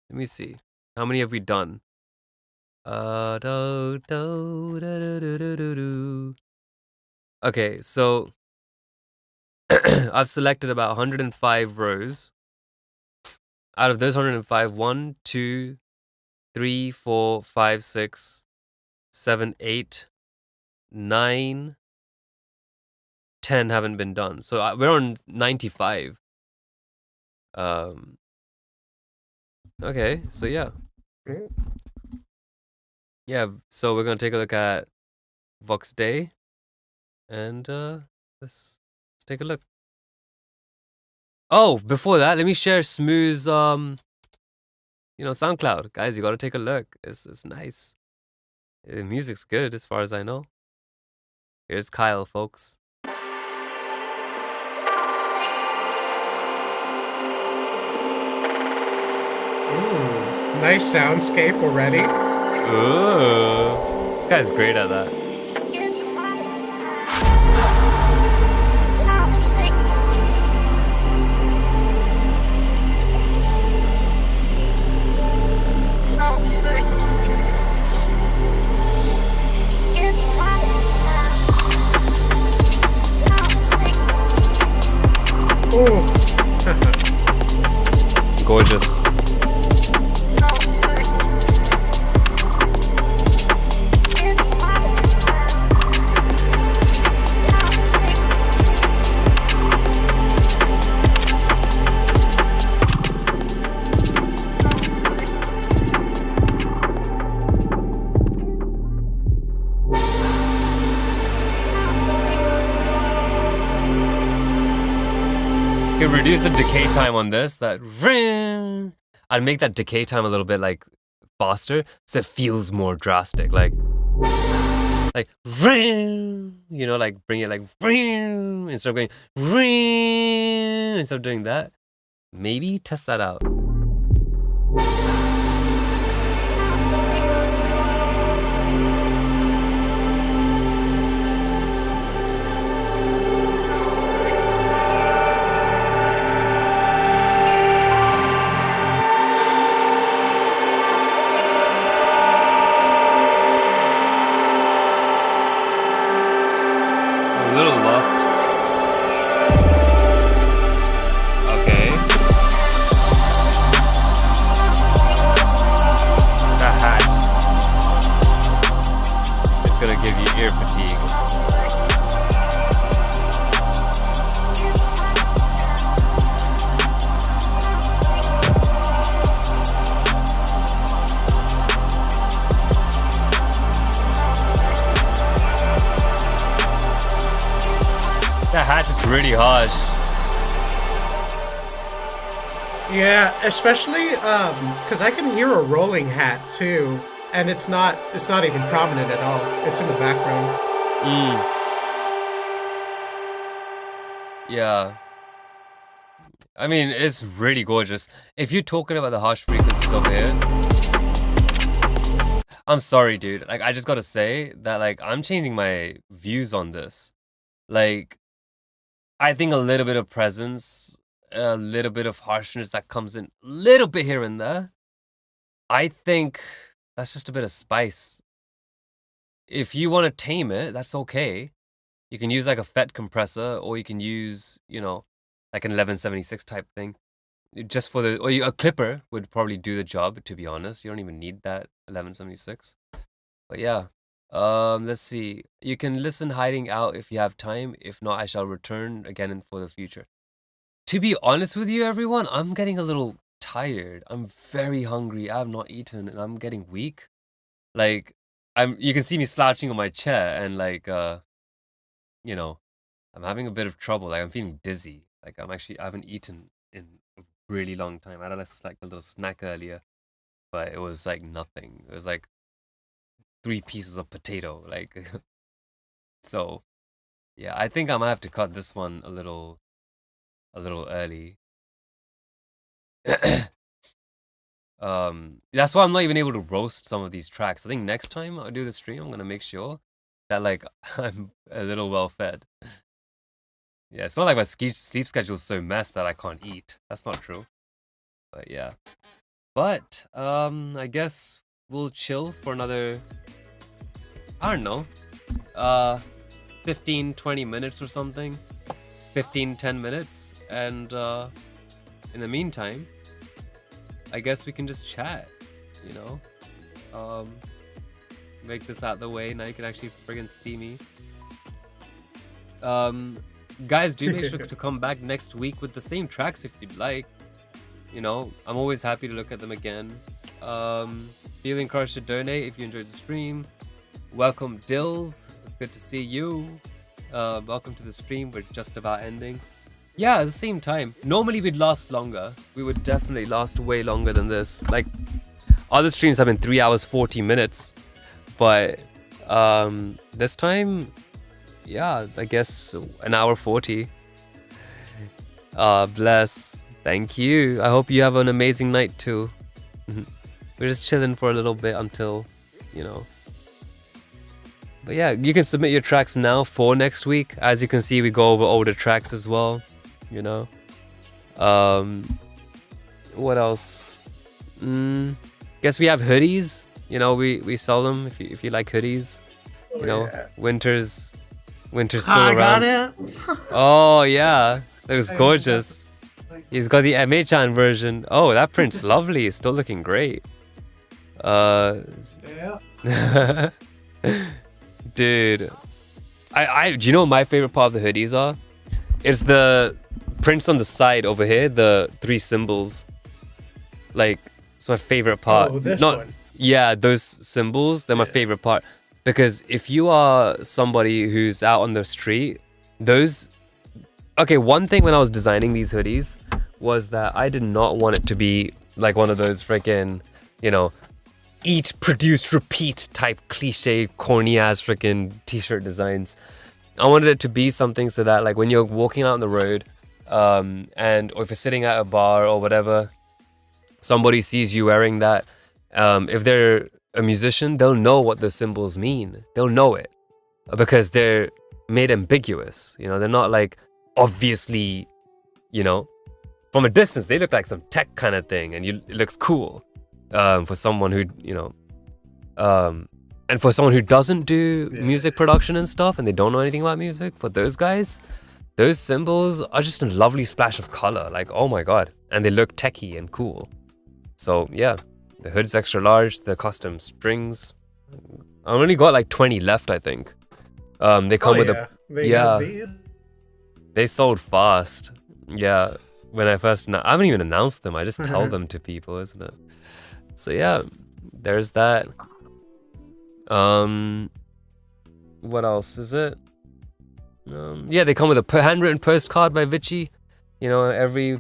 Speaker 1: Let me see. How many have we done? Okay, so I've selected about 105 rows. Out of those 105, 1, 2, 3, 4, 5, 6, 7, 8, 9, 10 haven't been done. So we're on 95. Okay, so yeah. Yeah, so we're gonna take a look at Vox Day, and let's take a look. Oh, before that, let me share Smooth's you know, SoundCloud. Guys, you gotta take a look. It's nice. The music's good as far as I know. Here's Kyle, folks.
Speaker 2: Ooh, nice soundscape already.
Speaker 1: Ooh, this guy's great at that. reduce the decay time on this. I'd make that decay time a little bit like faster, so it feels more drastic. Like, you know, like bring it like instead of going instead of doing that. Maybe test that out. A little lost. Okay. The hat. It's gonna give you ear fatigue. That hat is really harsh.
Speaker 2: Yeah, especially because I can hear a rolling hat too, and it's not even prominent at all. It's in the background.
Speaker 1: Yeah. I mean, it's really gorgeous. If you're talking about the harsh frequencies over here, I'm sorry, dude. Like, I just gotta say that, like, I'm changing my views on this. Like, I think a little bit of presence, a little bit of harshness that comes in, a little bit here and there. I think that's just a bit of spice. If you want to tame it, that's okay. You can use like a FET compressor, or you can use, you know, like an 1176 type thing. Just for the, or a clipper would probably do the job, to be honest. You don't even need that 1176. But yeah. Let's see. You can listen hiding out if you have time. If not, I shall return again for the future. To be honest with you, everyone, I'm getting a little tired. I'm very hungry. I have not eaten and I'm getting weak. Like, you can see me slouching on my chair and like, you know, I'm having a bit of trouble. Like, I'm feeling dizzy. Like, I haven't eaten in a really long time. I had like a little snack earlier, but it was like nothing. It was like 3 pieces of potato, like. So yeah, I think I might have to cut this one a little early. That's why I'm not even able to roast some of these tracks. I think next time I do the stream, I'm gonna make sure that like I'm a little well fed. Yeah, it's not like my sleep schedule is so messed that I can't eat. That's not true. But yeah, I guess we'll chill for another, I don't know, 15-20 minutes or something. 15-10 minutes, and in the meantime, I guess we can just chat, you know. Make this out the way. Now you can actually friggin' see me. Guys, do make sure to come back next week with the same tracks if you'd like. You know, I'm always happy to look at them again. Feel encouraged to donate if you enjoyed the stream. Welcome, Dills. It's good to see you. Welcome to the stream. We're just about ending. Yeah, at the same time, normally we'd last longer. We would definitely last way longer than this. Like, other streams have been 3 hours 40 minutes, but this time, yeah, I guess 1 hour 40. Bless. Thank you. I hope you have an amazing night too. We're just chilling for a little bit until, you know. But yeah, you can submit your tracks now for next week. As you can see, we go over older tracks as well, you know. What else? Guess we have hoodies. You know, we sell them if you like hoodies. You know, yeah. Winter's still around.
Speaker 2: I got it.
Speaker 1: Oh yeah, that was gorgeous. He's got the MHN version. Oh, that print's lovely. It's still looking great.
Speaker 2: Yeah.
Speaker 1: Dude, do you know what my favorite part of the hoodies are? It's the prints on the side over here, the 3 symbols. Like, it's my favorite part.
Speaker 2: Oh, this one.
Speaker 1: Yeah, those symbols, they're my favorite part. Because if you are somebody who's out on the street, those okay, one thing when I was designing these hoodies was that I did not want it to be like one of those freaking, you know, eat, produce, repeat type cliche, corny ass freaking t-shirt designs. I wanted it to be something so that like when you're walking out on the road, and or if you're sitting at a bar or whatever, somebody sees you wearing that. If they're a musician, they'll know what the symbols mean. They'll know it because they're made ambiguous. You know, they're not like obviously, you know, from a distance they look like some tech kind of thing, and it looks cool for someone who, you know, and for someone who doesn't do music production and stuff, and they don't know anything about music. For those guys, those symbols are just a lovely splash of color. Like, oh my god, and they look techie and cool. So yeah, the hood's extra large. The custom strings. I only got like 20 left, I think. They come with they sold fast. Yeah, when I first, I haven't even announced them. I just tell them to people, isn't it? So yeah, there's that. What else is it? Yeah, they come with a handwritten postcard by Vichy. You know, every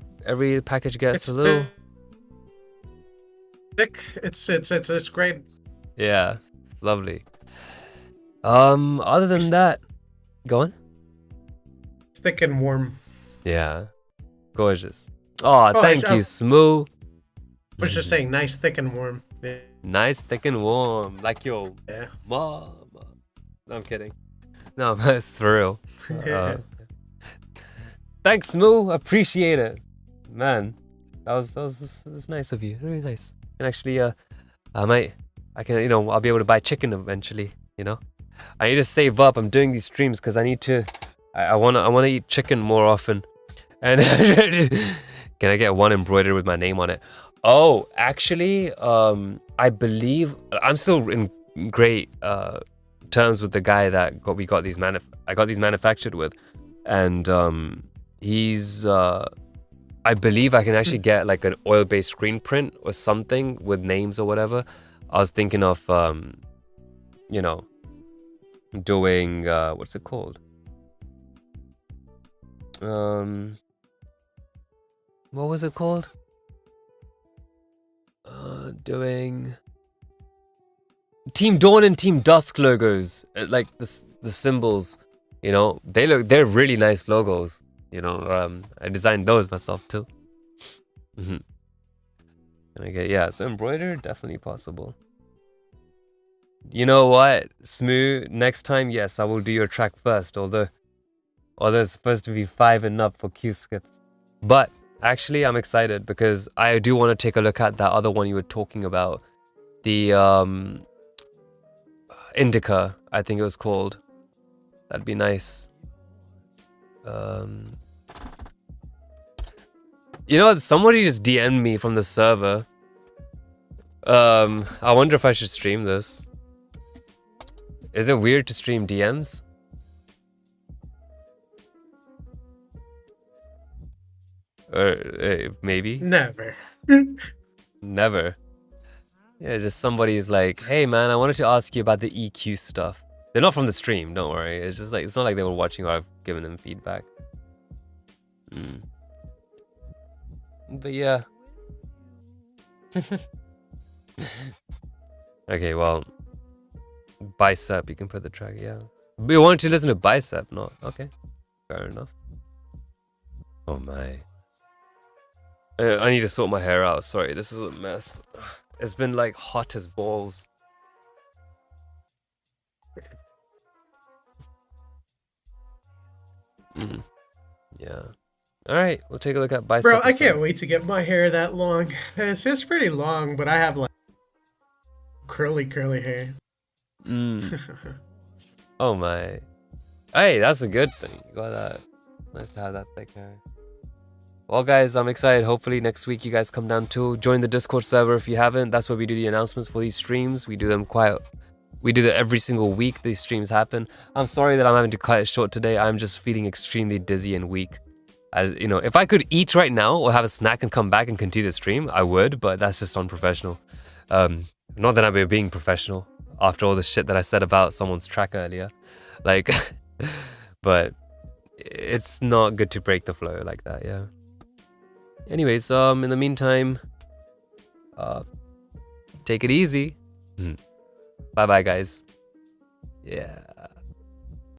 Speaker 1: package gets a little
Speaker 2: thick. It's great.
Speaker 1: Yeah, lovely. Other than that, go on.
Speaker 2: It's thick and warm.
Speaker 1: Yeah, gorgeous. Oh, thank you, Smooth.
Speaker 2: I was just saying, nice, thick and warm. Yeah.
Speaker 1: Nice, thick and warm, like your mama. No, I'm kidding. No, that's for real. Thanks, Smooth. Appreciate it, man. That was nice of you. Really nice. And actually, I can, you know, I'll be able to buy chicken eventually. You know, I need to save up. I'm doing these streams because I need to. I wanna eat chicken more often. And can I get one embroidered with my name on it? Oh, actually, I believe I'm still in great terms with the guy that I got these manufactured with, and he's I believe I can actually get like an oil-based screen print or something with names or whatever. I was thinking of you know, doing what's it called? What was it called? Doing Team Dawn and Team Dusk logos, like the symbols. You know, they're really nice logos. You know, I designed those myself too. And I get so embroidered, definitely possible. You know what, Smooth? Next time, yes, I will do your track first. Although it's supposed to be 5 and up for Q skips, but actually, I'm excited because I do want to take a look at that other one you were talking about, the Indica, I think it was called. That'd be nice. You know what? Somebody just DM'd me from the server. I wonder if I should stream this. Is it weird to stream DMs? Or maybe?
Speaker 2: Never.
Speaker 1: Never. Yeah, just somebody's like, hey man, I wanted to ask you about the EQ stuff. They're not from the stream, don't worry. It's just like, it's not like they were watching or I've given them feedback. But yeah. Okay, well, Bicep, you can put the track, yeah. We wanted to listen to Bicep, not okay. Fair enough. Oh my. I need to sort my hair out. Sorry, this is a mess. It's been like hot as balls. Yeah. All right, we'll take a look at Bicep.
Speaker 2: Bro, I can't wait to get my hair that long. It's just pretty long, but I have like curly hair.
Speaker 1: Oh my. Hey, that's a good thing. You got that. Nice to have that thick hair. Well, guys, I'm excited. Hopefully next week you guys come down too. Join the Discord server if you haven't. That's where we do the announcements for these streams. We do them every single week these streams happen. I'm sorry that I'm having to cut it short today. I'm just feeling extremely dizzy and weak. As you know, if I could eat right now or have a snack and come back and continue the stream, I would, but that's just unprofessional. Not that I'm being professional after all the shit that I said about someone's track earlier. Like, but it's not good to break the flow like that, yeah. Anyways, in the meantime, take it easy. Bye bye, guys. Yeah.